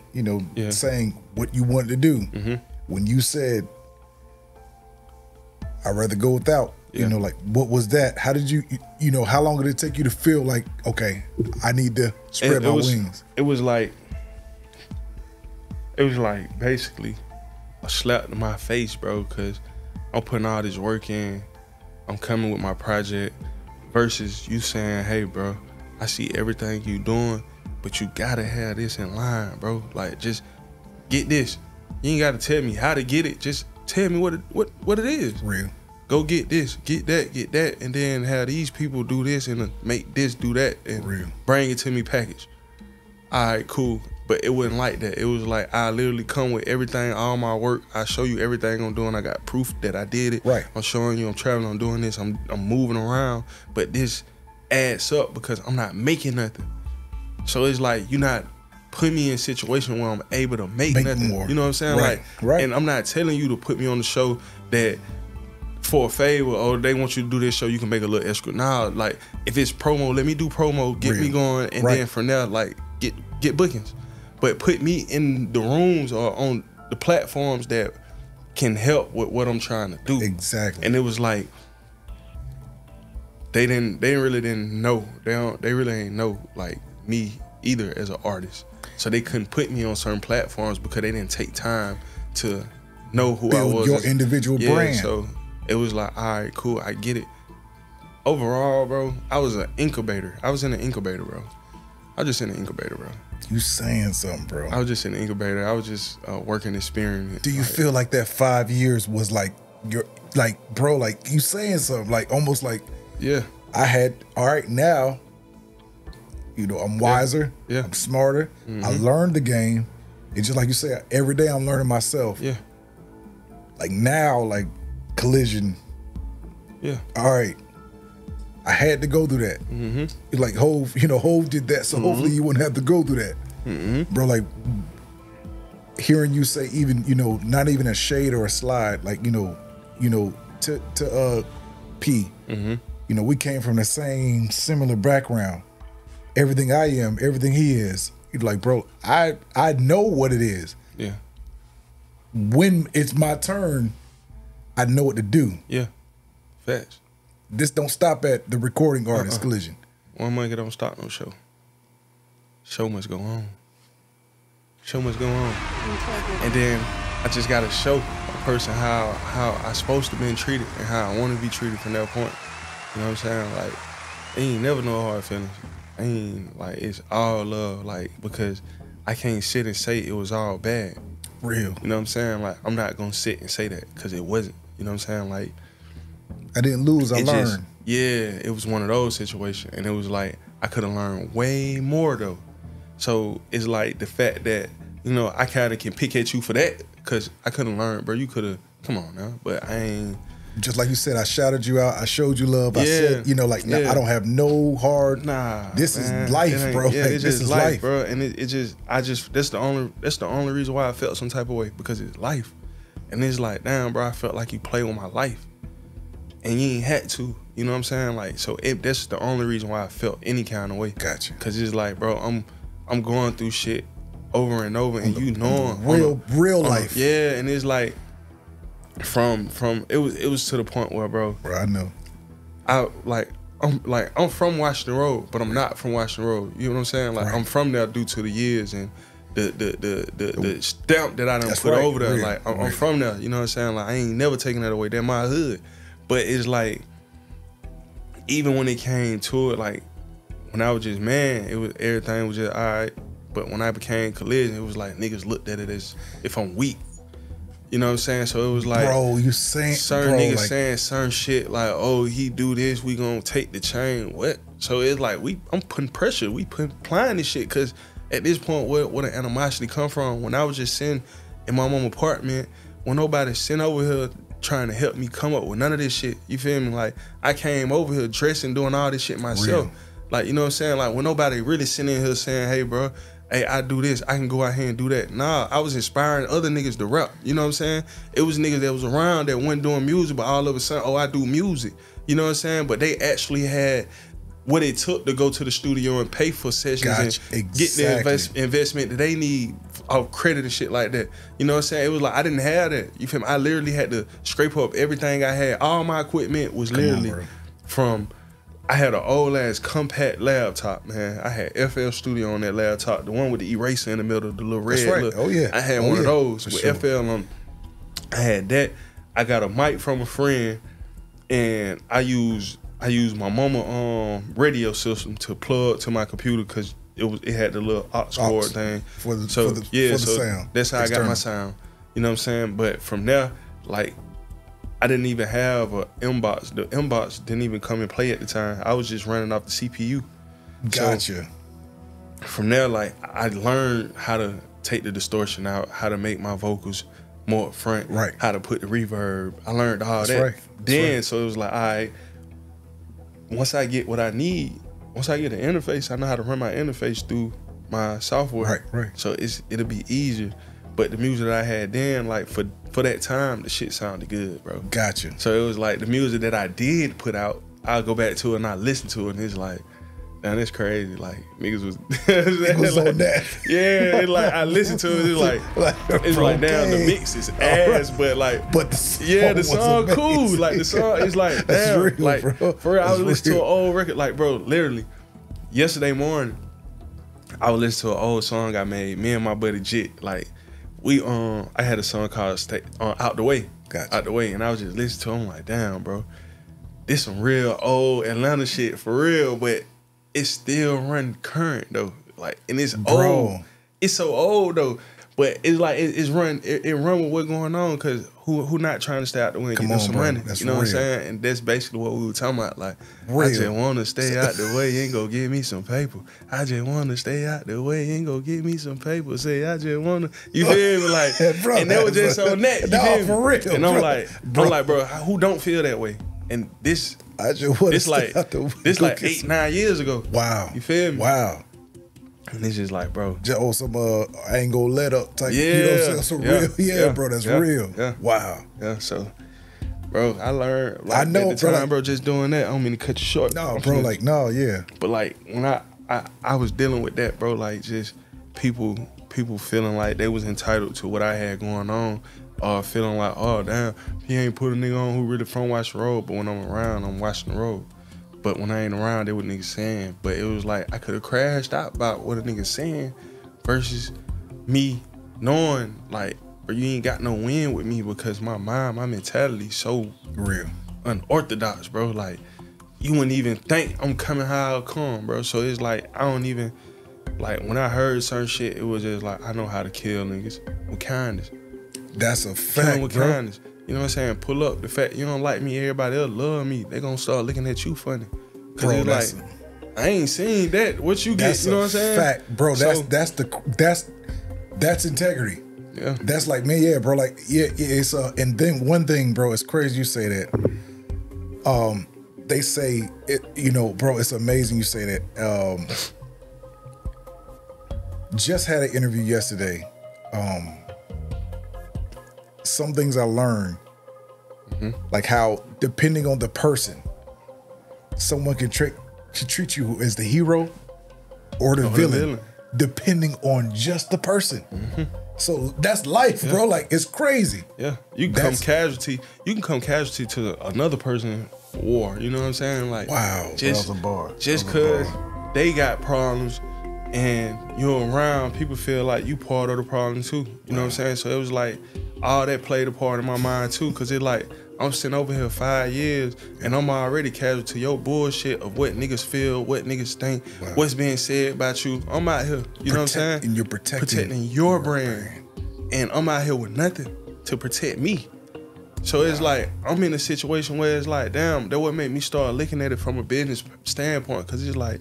saying what you wanted to do. When you said, I'd rather go without, like, what was that? How did you, how long did it take you to feel like, okay, I need to spread my wings? It was like basically a slap to my face, bro, because I'm putting all this work in. I'm coming with my project versus you saying, hey, bro, I see everything you doing, but you gotta have this in line, bro. Like, just get this. You ain't gotta tell me how to get it. Just tell me what it is. Real. Go get this, get that, and then have these people do this and make this, do that, and bring it to me packaged. All right, cool. But it wasn't like that. It was like I literally come with everything, all my work. I show you everything I'm doing. I got proof that I did it. Right. I'm showing you I'm traveling, I'm doing this, I'm moving around. But this adds up because I'm not making nothing. So it's like you're not putting me in a situation where I'm able to make nothing. More. You know what I'm saying? Right. And I'm not telling you to put me on the show that for a favor, or they want you to do this show, you can make a little extra. Nah, like if it's promo, let me do promo, get me going, and then from there, like get bookings, but put me in the rooms or on the platforms that can help with what I'm trying to do. Exactly. And it was like they really didn't know. They really ain't know like me either as an artist. So they couldn't put me on certain platforms because they didn't take time to know who I was. Your individual brand. So it was like, all right, cool, I get it. Overall, bro, I was an incubator. I was in an incubator, bro. I was just in an incubator, bro. You saying something, bro. I was just in an incubator. I was just working experiment. Do you feel like that 5 years was like your, like, bro, like you saying something, like almost like, yeah, I had, all right, now, you know, I'm wiser, yeah. I'm smarter, I learned the game. It's just like you say, every day I'm learning myself. Yeah. Like now, like Kollision, yeah. All right, I had to go through that. Like Hov, you know, Hov did that, so hopefully you wouldn't have to go through that. Bro, like hearing you say even, you know, not even a shade or a slide, like, you know, to P, you know, we came from the same similar background. Everything I am, everything he is. You're like, bro, I know what it is. Yeah. When it's my turn, I know what to do. Yeah. Facts. This don't stop at the recording artist Kollision. One monkey don't stop no show. Show must go on. Show must go on. And then I just gotta show a person how I supposed to be treated and how I want to be treated from that point. You know what I'm saying? Like, I ain't never no hard feelings. I ain't like, it's all love. Like, because I can't sit and say it was all bad. Real. You know what I'm saying? Like, I'm not gonna sit and say that because it wasn't. You know what I'm saying? Like, I didn't lose, I learned. Just, yeah, it was one of those situations. And it was like, I could have learned way more though. So it's like the fact that, you know, I kind of can pick at you for that because I could have learned, bro. You could have, come on now. But I ain't. Just like you said, I shouted you out, I showed you love. I said, you know, like, nah, I don't have no hard. Nah, this is life, bro. Yeah, like, it's this just is life, bro. And that's the only reason why I felt some type of way, because it's life. And it's like, damn, bro, I felt like you play with my life. And you ain't had to, you know what I'm saying? Like, so that's the only reason why I felt any kind of way. Gotcha. Cause it's like, bro, I'm going through shit over and over, and you know, real life. Yeah, and it's like, from it was to the point where, bro, I know. I'm from Washington Road, but I'm not from Washington Road. You know what I'm saying? Like, I'm from there due to the years and the stamp that I done put over there. Real. Like, I'm from there. You know what I'm saying? Like, I ain't never taking that away. They're my hood. But it's like, even when it came to it, like, when I was just, man, it was, everything was just all right. But when I became Kollision, it was like niggas looked at it as if I'm weak. You know what I'm saying? So it was like, bro, you saying certain niggas like, saying certain shit like, oh, he do this, we gonna take the chain. What? So it's like, I'm putting pressure, we applying this shit, cause at this point, where the animosity come from? When I was just sitting in my mom's apartment, when nobody sent over here trying to help me come up with none of this shit, you feel me? Like, I came over here dressing, doing all this shit myself. Real. Like, you know what I'm saying? Like, when nobody really sitting in here saying, hey, bro, hey, I do this, I can go out here and do that. Nah, I was inspiring other niggas to rap. You know what I'm saying? It was niggas that was around that wasn't doing music, but all of a sudden, oh, I do music. You know what I'm saying? But they actually had what it took to go to the studio and pay for sessions and get the investment that they need of credit and shit like that. You know what I'm saying? It was like, I didn't have that. You feel me? I literally had to scrape up everything I had. All my equipment was literally from, I had an old ass compact laptop, man. I had FL Studio on that laptop, the one with the eraser in the middle, the little red. That's right. Oh yeah. I had one of those with FL on. I had that. I got a mic from a friend, and I used my mama radio system to plug to my computer because it had the little aux cord thing for the sound. That's how I got my sound. You know what I'm saying? But from there, like, I didn't even have an inbox. The inbox didn't even come and play at the time. I was just running off the CPU. Gotcha. So from there, like, I learned how to take the distortion out, how to make my vocals more up front, how to put the reverb. I learned all that. Then, so it was like, all right, once I get what I need, once I get an interface, I know how to run my interface through my software. Right. So it'll be easier. But the music that I had then, like, for that time, the shit sounded good, bro. Gotcha. So it was like the music that I did put out, I'll go back to it and I listen to it, and it's like, Man, it's crazy. Like niggas was, It was like, on that. Yeah, it's like I listened to it. It's like damn, the mix is ass, but like, but the song the song was cool. amazing. Like the song is like That's damn, real, like bro. for real. I was That's listening to real. an old record. Like bro, literally, yesterday morning, I was listening to an old song I made. Me and my buddy Jit, like we I had a song called Out the Way. Gotcha. Out the Way, and I was just listening to it. I'm like, damn, bro, this some real old Atlanta shit for real, but it still run current though. Like, and it's old. It's so old though, but it's like it run with what's going on. Cause who not trying to stay out the way and get them some money? That's you know real. what I'm saying? And that's basically what we were talking about. Like, Real. I just want to stay out the way, ain't gonna give me some paper. I just want to stay out the way, ain't gonna give me some paper. Say I just want to. You feel me? Like, Bro, and that was just on that. You feel me? for real. And I'm bro. like, bro, who don't feel that way? And this. I just want to This stay out the way. this like 8-9 years ago. Wow. You feel me? Wow. And it's just like, bro. Just on some I ain't gonna let up type. Yeah. You know what I'm saying? So real. Yeah, bro. That's real. Yeah. Wow. Yeah. So, bro, I learned. Like, I know, at the bro. time, bro, just doing that. I don't mean to cut you short. No, bro. Like, no, yeah. But like when I was dealing with that, bro, like just people feeling like they was entitled to what I had going on, or feeling like, oh damn, he ain't put a nigga on who really from watch the road. But when I'm around, I'm watching the road. But when I ain't around, they what niggas saying. But it was like I could have crashed out about what a nigga saying, versus me knowing like, bro, you ain't got no win with me because my mind, my mentality so Real. unorthodox, bro. Like, you wouldn't even think I'm coming how I come, bro. So it's like, I don't even, like, when I heard certain shit, it was just like, I know how to kill niggas with kindness. That's a Kill fact, them with bro. kindness. You know what I'm saying? Pull up. The fact you don't like me, everybody else love me. They gonna start looking at you funny. Cause Bro, it's like, I ain't seen that. What you get? That's You know a what I'm saying? fact, bro. So- That's integrity. Yeah. That's like, man, yeah, bro. Like, yeah, it's and then one thing, bro, it's crazy you say that. They say it, you know, bro, it's amazing you say that. Just had an interview yesterday. Some things I learned, like how depending on the person, someone can treat you as the hero or the villain, depending on just the person. So that's life, bro. Like, it's crazy. Yeah, you can come casualty. You can come casualty to another person's war. You know what I'm saying? Like, Wow, just that was a bar. just cause they got problems and you're around, people feel like you part of the problem too. You know what I'm saying? So it was like all that played a part in my mind too, cause it like I'm sitting over here 5 years and I'm already casual to your bullshit of what niggas feel, what niggas think, what's being said about you. I'm out here, you know what I'm saying? And you're protecting your brand. And I'm out here with nothing to protect me. So it's like, I'm in a situation where it's like, damn, that would make me start looking at it from a business standpoint. Cause it's like,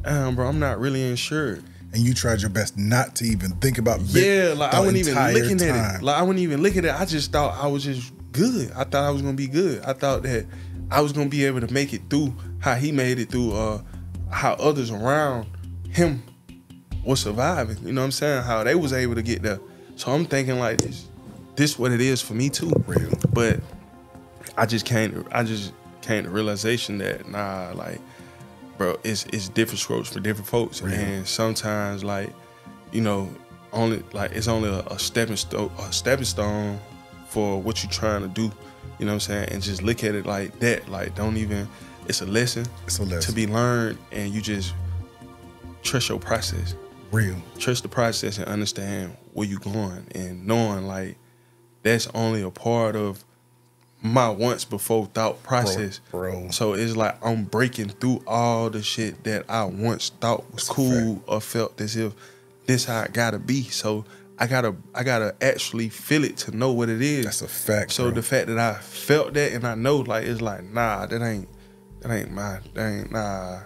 damn, bro, I'm not really insured. And you tried your best not to even think about like I wasn't even looking time. at it. Like I wasn't even looking at it. I just thought I was just good. I thought I was gonna be good. I thought that I was gonna be able to make it through how he made it through, how others around him was surviving. You know what I'm saying? How they was able to get there. So I'm thinking like this what it is for me too. Real. But I just came to realization that like, bro, it's different strokes for different folks. Real. And sometimes like, you know, it's only a stepping stone for what you're trying to do. You know what I'm saying? And just look at it like that. Like, don't even, it's a lesson. It's a lesson to be learned, and you just trust your process. Real. Trust the process and understand where you're going, and knowing like that's only a part of my once before thought process. Bro. So it's like I'm breaking through all the shit that I once thought was cool or felt as if this how it gotta be. So I gotta actually feel it to know what it is. That's a fact. So bro. the fact that I felt that and I know, like, it's like, nah, that ain't nah.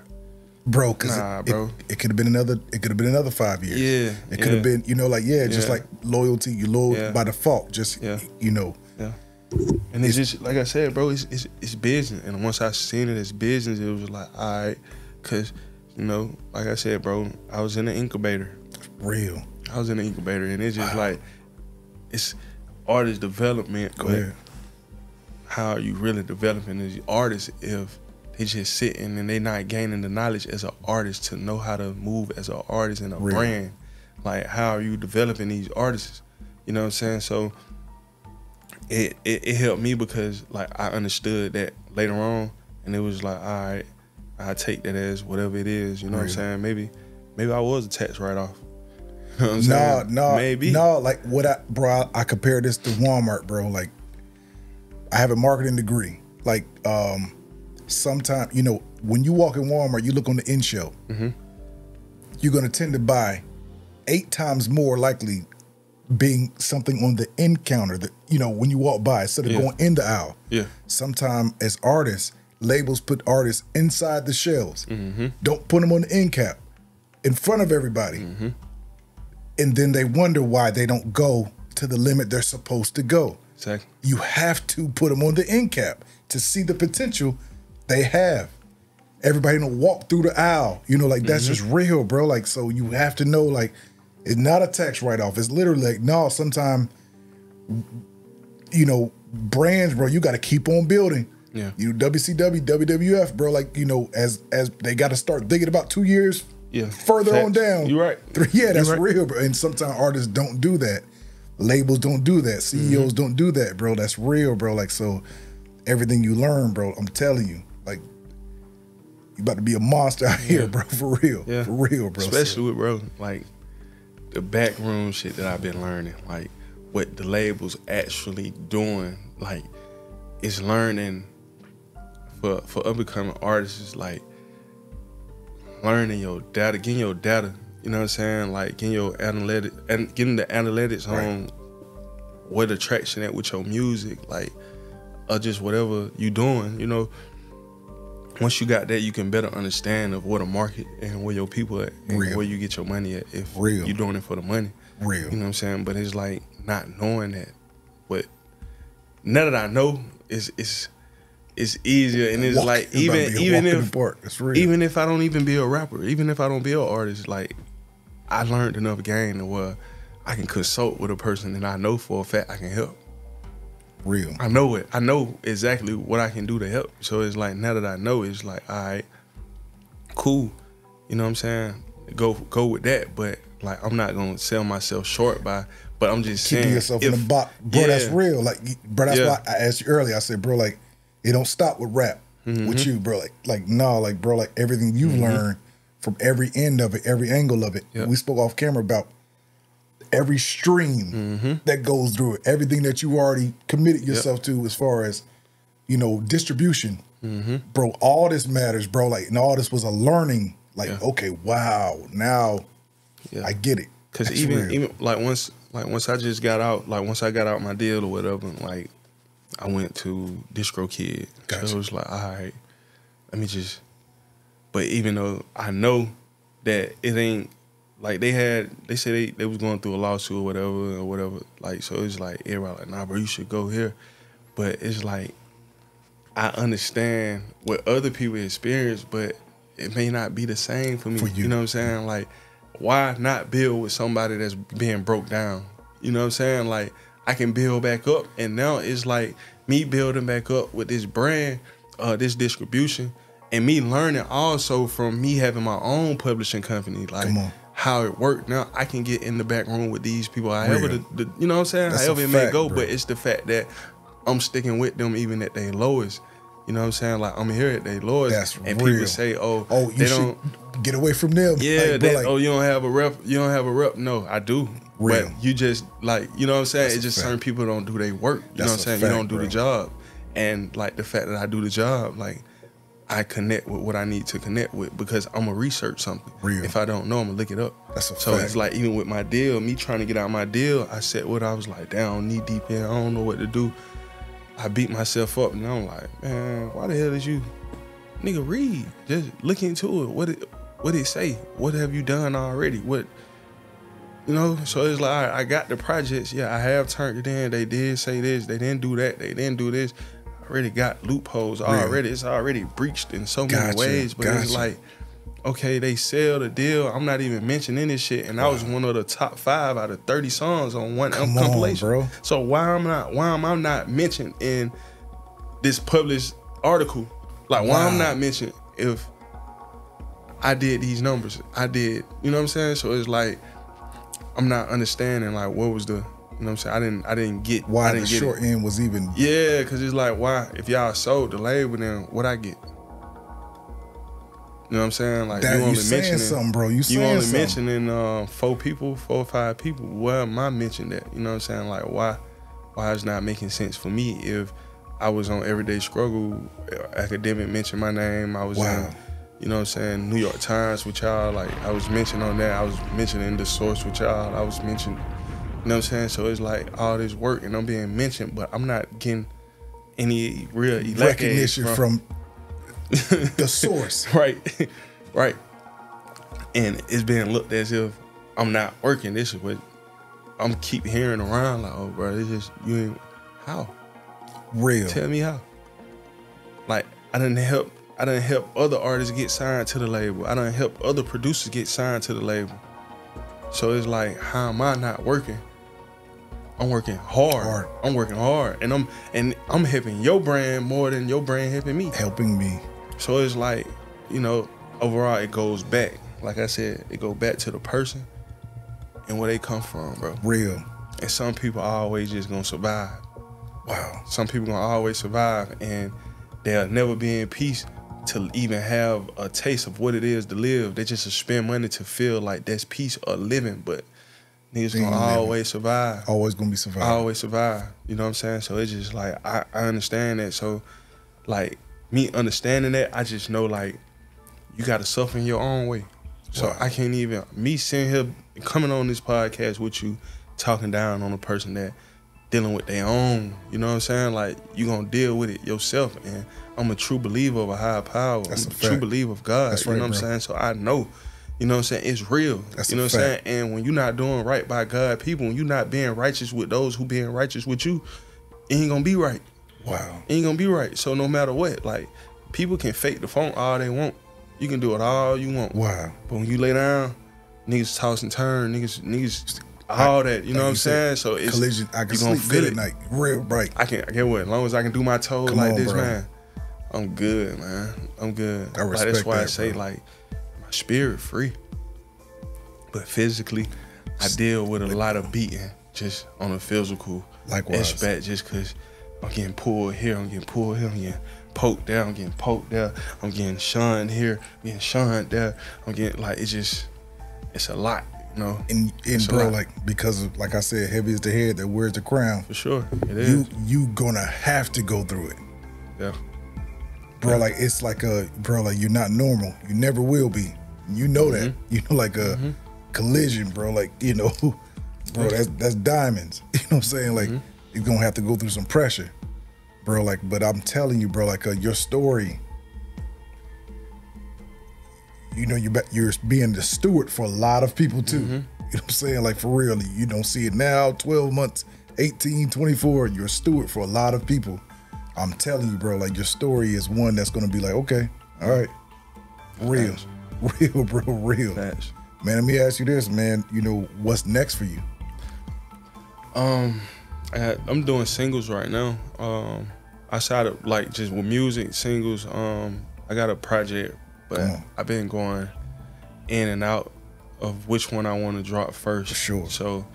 Bro, because bro. It could have been another 5 years. Yeah. It could have been, you know, like, just like loyalty, you loyal by default. Just you know. Yeah. And it's just like I said, bro, it's business. And once I seen it as business, it was like, all right, cause, you know, like I said, bro, I was in the incubator. Real. I was in the incubator, and it's just like, it's artist development. Go ahead. How are you really developing as artists if they just sitting and they not gaining the knowledge as an artist to know how to move as an artist and a brand. Like, how are you developing these artists? You know what I'm saying? So it helped me because like I understood that later on, and it was like, all right, I take that as whatever it is. You know what I'm saying? Maybe I was a tax write-off. You know what I'm saying? Maybe. No, like I compare this to Walmart, bro. Like, I have a marketing degree. Like, sometimes, you know, when you walk in Walmart, you look on the end shelf. You're gonna tend to buy 8 times more likely being something on the end counter that, you know, when you walk by instead of going in the aisle. Sometimes as artists, labels put artists inside the shelves. Don't put them on the end cap in front of everybody. And then they wonder why they don't go to the limit they're supposed to go. Exactly. You have to put them on the end cap to see the potential they have. Everybody don't walk through the aisle. You know, like that's just real, bro. Like, so you have to know, like, it's not a tax write-off. It's literally like, no, sometimes, you know, brands, bro, you got to keep on building. You WCW, WWF, bro, like, you know, as they got to start thinking about 2 years further on down. You're right. That's real, bro. And sometimes artists don't do that. Labels don't do that. CEOs don't do that, bro. That's real, bro. Like, so everything you learn, bro, I'm telling you, like, you about to be a monster out here, bro, for real. For real, bro. Especially with, bro, like, the backroom shit that I've been learning, like, what the labels actually doing, like, it's learning for up-and-coming artists, is like, learning your data, getting your data, you know what I'm saying? Like, getting your analytics, and getting the analytics on where the traction at with your music, like, or just whatever you doing, you know. Once you got that, you can better understand of what a market and where your people at and where you get your money at if you're doing it for the money. You know what I'm saying? But it's like not knowing that. But now that I know, it's easier, and it's like even if I don't even be a rapper, even if I don't be an artist, like I learned enough game to where I can consult with a person and I know for a fact I can help. I know it. I know exactly what I can do to help. So it's like now that I know, it's like, all right, cool. You know what I'm saying? Go with that. But like I'm not gonna sell myself short by. But I'm just keeping saying, yourself in the box, bro. That's real. Like, bro, that's why I asked you earlier. I said, bro, like it don't stop with rap with you, bro. Like no, like bro, like everything you've learned from every end of it, every angle of it. We spoke off camera about every stream that goes through it, everything that you already committed yourself to as far as, you know, distribution. Bro, all this matters, bro. Like, and all this was a learning. Like, okay, wow, now I get it. Because even like once I just got out, like once I got out my deal or whatever, like I went to Distro Kid. So it was like, all right, let me just. But even though I know that it ain't. Like they said they was going through a lawsuit or whatever. Like, so it's like everybody like, nah, bro, you should go here. But it's like I understand what other people experience, but it may not be the same for me. You know what I'm saying? Like, why not build with somebody that's being broke down? You know what I'm saying? Like, I can build back up, and now it's like me building back up with this brand, this distribution, and me learning also from me having my own publishing company. Like, how it worked. Now I can get in the back room with these people. However, you know what I'm saying? That's however it may go, bro. But it's the fact that I'm sticking with them even at their lowest. You know what I'm saying? Like I'm here at their lowest. That's and real. People say, "Oh, you should get away from them." Yeah, like, bro, you don't have a rep. You don't have a rep. No, I do. But you just like, you know what I'm saying? It's just certain people don't do their work. You know what I'm saying? You don't do the job, and like the fact that I do the job, like. I connect with what I need to connect with because I'm gonna research something. If I don't know, I'm gonna look it up. That's a fact. So it's like even with my deal, me trying to get out my deal, I said what I was like, down knee deep in, I don't know what to do. I beat myself up and I'm like, man, why the hell did you, nigga, read? Just look into it. What it say? What have you done already? What, you know? So it's like, all right, I got the projects. Yeah, I have turned it in. They did say this. They didn't do that. They didn't do this. Already got loopholes already. It's already breached in so many ways. But it's like, okay, they sell the deal. I'm not even mentioning this shit. And I was one of the top 5 out of 30 songs on one compilation. Bro. So why am I not mentioned in this published article? Like, why I'm not mentioned if I did these numbers? I did, you know what I'm saying? So it's like, I'm not understanding, like, what was the, you know what I'm saying? I didn't get why I didn't the get short end was even. Yeah, because it's like, why? If y'all sold the label, then what I get? You know what I'm saying? Like, That, you only saying mentioning something, bro. You saying only something. mentioning 4 or 5 people. Why am I mentioning that? You know what I'm saying? Like, why it's not making sense for me if I was on Everyday Struggle, Academic mentioned my name. I was in, you know what I'm saying, New York Times with y'all. Like, I was mentioned on that. I was mentioning The Source with y'all. I was mentioned, you know what I'm saying? So it's like all this work and I'm being mentioned, but I'm not getting any real recognition from the source. Right. Right. And it's being looked as if I'm not working. This is what I'm keep hearing around, like, oh, bro, it's just, you ain't, how? Real. Tell me how. Like, I done help other artists get signed to the label. I done help other producers get signed to the label. So it's like, how am I not working? I'm working hard. I'm working hard. And I'm helping your brand more than your brand helping me. Helping me. So it's like, you know, overall it goes back. Like I said, it goes back to the person and where they come from, bro. Real. And some people are always just gonna survive. Wow. Some people gonna always survive and they'll never be in peace to even have a taste of what it is to live. They just spend money to feel like that's peace or living, but niggas gonna always survive. Always gonna be surviving. Always survive. You know what I'm saying? So it's just like, I understand that. So like, me understanding that, I just know like, you gotta suffer in your own way. So I can't even, me sitting here, coming on this podcast with you, talking down on a person that dealing with their own, you know what I'm saying? Like, you gonna deal with it yourself. And I'm a true believer of a higher power. I'm a true believer of God. That's you right, know what I'm saying? So I know, you know what I'm saying? It's real. That's you know a what I'm saying? fact. And when you're not doing right by God people, when you're not being righteous with those who being righteous with you, it ain't gonna be right. Wow. It ain't gonna be right. So no matter what, like, people can fake the phone all they want. You can do it all you want. Wow. But when you lay down, niggas toss and turn, niggas all that. You know what I'm saying? So it's Collision. I can you gonna sleep feel good it. at night. Real right. I get what? As long as I can do my toes Come like on, this, bro. man, I'm good, man. I'm good. I respect that's why that, I say, bro. like, my spirit free. But physically, I deal with a lot of beating just on a physical aspect, just because I'm getting pulled here, I'm getting pulled here, I'm getting poked there, I'm getting poked there, I'm getting shunned here, I'm getting shunned there. I'm getting, like, it's a lot, you know. And bro, like, because of, like I said, heavy is the head that wears the crown. For sure, it is. You gonna have to go through it. Yeah. Bro, like, it's like like, you're not normal. You never will be. You know that. You know, like a collision, bro. Like, you know, bro, that's diamonds. You know what I'm saying? Like, you're gonna have to go through some pressure, bro. Like, but I'm telling you, bro, like, your story, you know, you're being the steward for a lot of people too. You know what I'm saying? Like, for real, you don't see it now, 12 months, 18, 24, you're a steward for a lot of people. I'm telling you, bro, like, your story is one that's gonna be like, okay, all right, real, bro, real. Thanks. Man, let me ask you this, man. You know, what's next for you? I'm doing singles right now. Outside of, like, just with music, singles, I got a project, but I've been going in and out of which one I want to drop first. For sure. So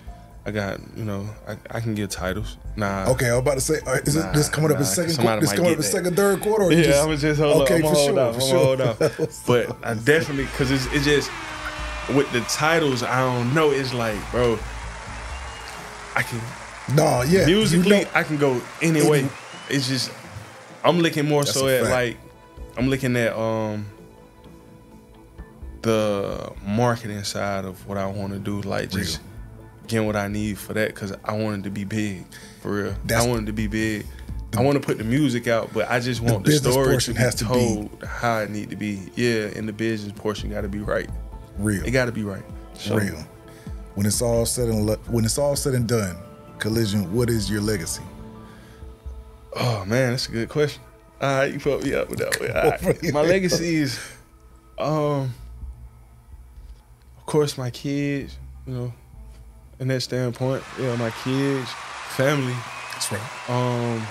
I got, you know, I can get titles. Nah. Okay, I was about to say, is it this coming up in second quarter? This coming up in second, third quarter? Or Yeah, I'm just hold okay, up. I'm for gonna sure, hold off. But I definitely, because it's just, with the titles, I don't know. It's like, bro, I can. No, yeah. Musically, you know, I can go any way. It's just, I'm looking more so at, like, I'm looking at the marketing side of what I want to do. Like, just getting what I need for that, because I want it to be big, for real. I want it to be big. I want to put the music out, but I just want the story to be told how it need to be. Yeah, and the business portion got to be right. Real. It got to be right. So, real. When it's all said and done, Collision, what is your legacy? Oh man, that's a good question. All right, you put me up with that one. All right. My legacy is, of course, my kids. You know, in that standpoint, yeah, my kids, family. That's right.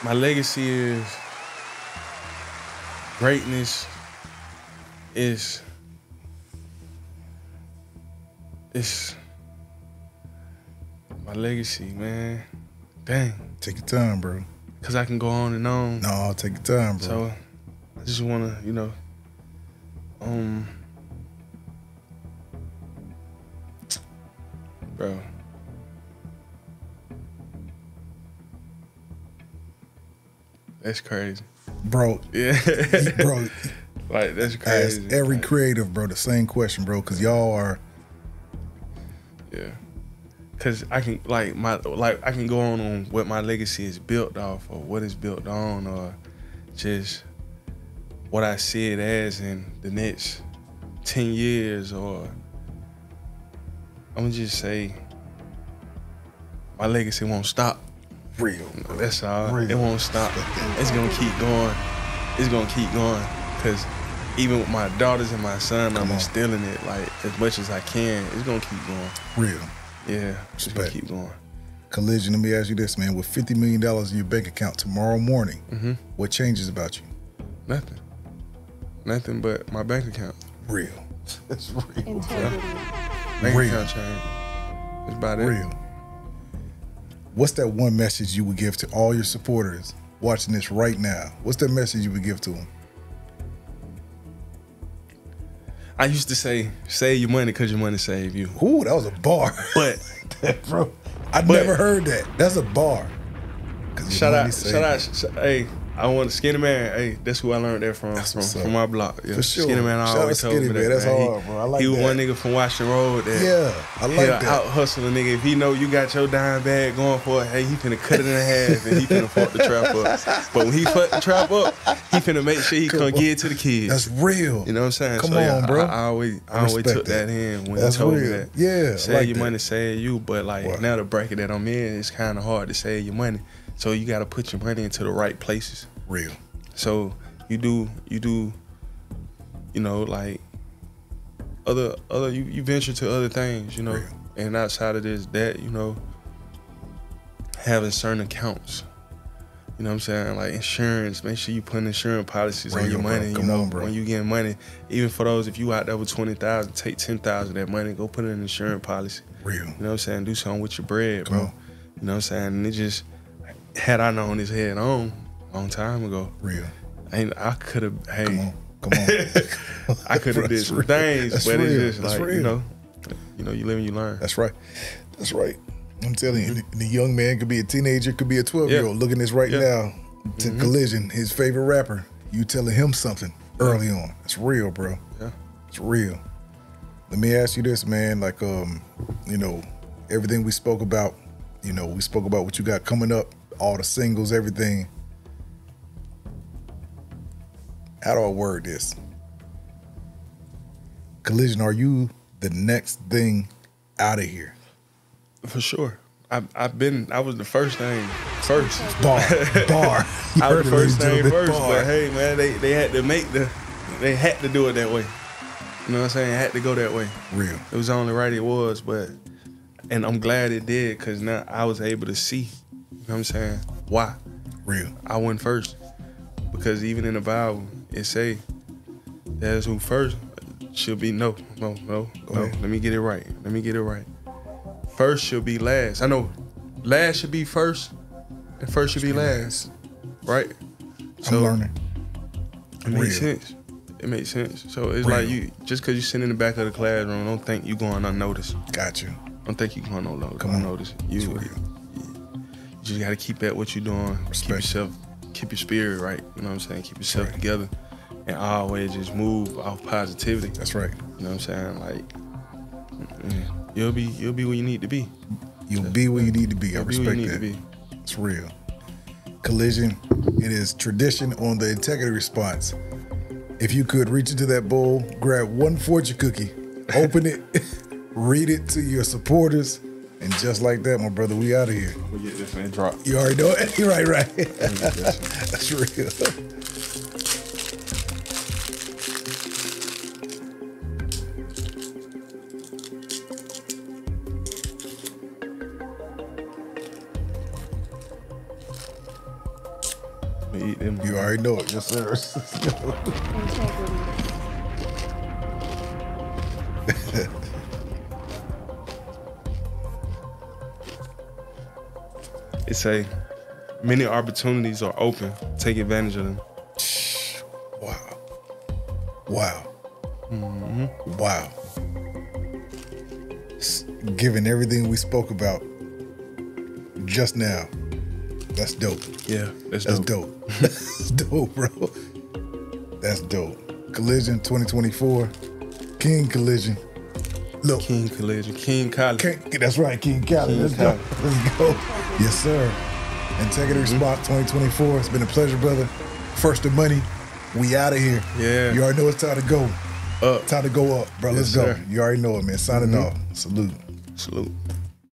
My legacy is greatness is my legacy, man. Dang. Take your time, bro. Cause I can go on and on. No, take your time, bro. So I just wanna, bro. That's crazy. Bro. Yeah. Bro. Like, that's crazy. Ask every creative, bro, the same question, bro, because y'all are. Yeah. Cause I can I can go on what my legacy is built off, or what it's built on, or just what I see it as in the next 10 years, or I'm gonna just say my legacy won't stop. Real. That's all. Real. It won't stop. It's gonna keep going. It's gonna keep going. Cause even with my daughters and my son, I'm instilling it like as much as I can. It's gonna keep going. Real. Yeah, it's gonna keep going. Collision, let me ask you this, man. With $50 million in your bank account tomorrow morning, what changes about you? Nothing. Nothing but my bank account. Real. That's real. Integrity. Bank account change. That's about it. Real. What's that one message you would give to all your supporters watching this right now? What's that message you would give to them? I used to say, save your money because your money save you. Ooh, that was a bar. But, bro, I've never heard that. That's a bar. Shout out, hey, I want Skinny Man. Hey, that's who I learned that from my block. Yeah. For sure. Skinny Man always told me that. That's hard, bro. I like that. He was one nigga from Washington Road that I like that. Out hustle a nigga. If he know you got your dime bag going for it, hey, he finna cut it in half and he finna fuck the trap up. But when he fuck the trap up, he finna make sure he come get it to the kids. That's real. You know what I'm saying? Come on, bro. I always took that in when that's he told real. me that. Yeah, save like your that. money, save you. But like now the bracket that I'm in, it's kind of hard to save your money. So you got to put your money into the right places. Real. So you do, like you venture to other things, Real. and outside of this, that, having certain accounts, you know what I'm saying? Like insurance, make sure you put insurance policies on your money. Come on, bro. When you get money, even for those, if you out there with 20,000, take 10,000 of that money, go put it in an insurance policy. Real. You know what I'm saying? Do something with your bread, Come bro. on. You know what I'm saying? And it just, had I known this head on a long time ago, Real. I could have, hey, Come on. I could have did some real. things, That's but real. it's just That's like, real. you live and you learn. That's right. That's right. I'm telling you, the young man could be a teenager, could be a 12-year-old. Looking at this right now, to Collision, his favorite rapper, you telling him something early on. It's real, bro. Yeah. It's real. Let me ask you this, man. Like, everything we spoke about, we spoke about what you got coming up, all the singles, everything. How do I word this? Collision, are you the next thing out of here? For sure. I was the first thing first. Bar. I was the first thing first, but hey, man, they had to they had to do it that way. You know what I'm saying? It had to go that way. Real. It was only right it was, and I'm glad it did, because now I was able to see, you know what I'm saying, why. Real. I went first. Because even in the Bible, it say, that's who first should be no. Let me get it right. First should be last. I know last should be first, and first should be last. Right? So, I'm learning. It makes sense. It makes sense. So it's like just because you sit in the back of the classroom, don't think you going unnoticed. Got you. Don't think you going unnoticed. Come on. Unnoticed. You just got to keep at what you're doing. Respect. Keep your spirit right. You know what I'm saying? Keep yourself together, and always just move off positivity. That's right. You know what I'm saying? Like, you'll be where you need to be. You'll be where you need to be. I respect that. Be. It's real. Collision, it is tradition on the integrity response. If you could reach into that bowl, grab one fortune cookie, open it, read it to your supporters, and just like that, my brother, we out of here. We'll get this man drop. You already know it? You're right. That's real. We eat them. You already know it. Yes, sir. It say, many opportunities are open. Take advantage of them. Wow. Wow. Mm-hmm. Wow. Given everything we spoke about just now, that's dope. Yeah, that's dope. That's dope, bro. That's dope. Kollision 2024. King Kollision. Look. King Kollision. King Khacki. That's right, King Khacki. Let's go. Let's go. Yes, sir. Integrity Response 2024. It's been a pleasure, brother. First of money. We out of here. Yeah. You already know it's time to go. Up. Time to go up, bro. Yes, Let's go. sir. You already know it, man. Signing off. Salute. Salute.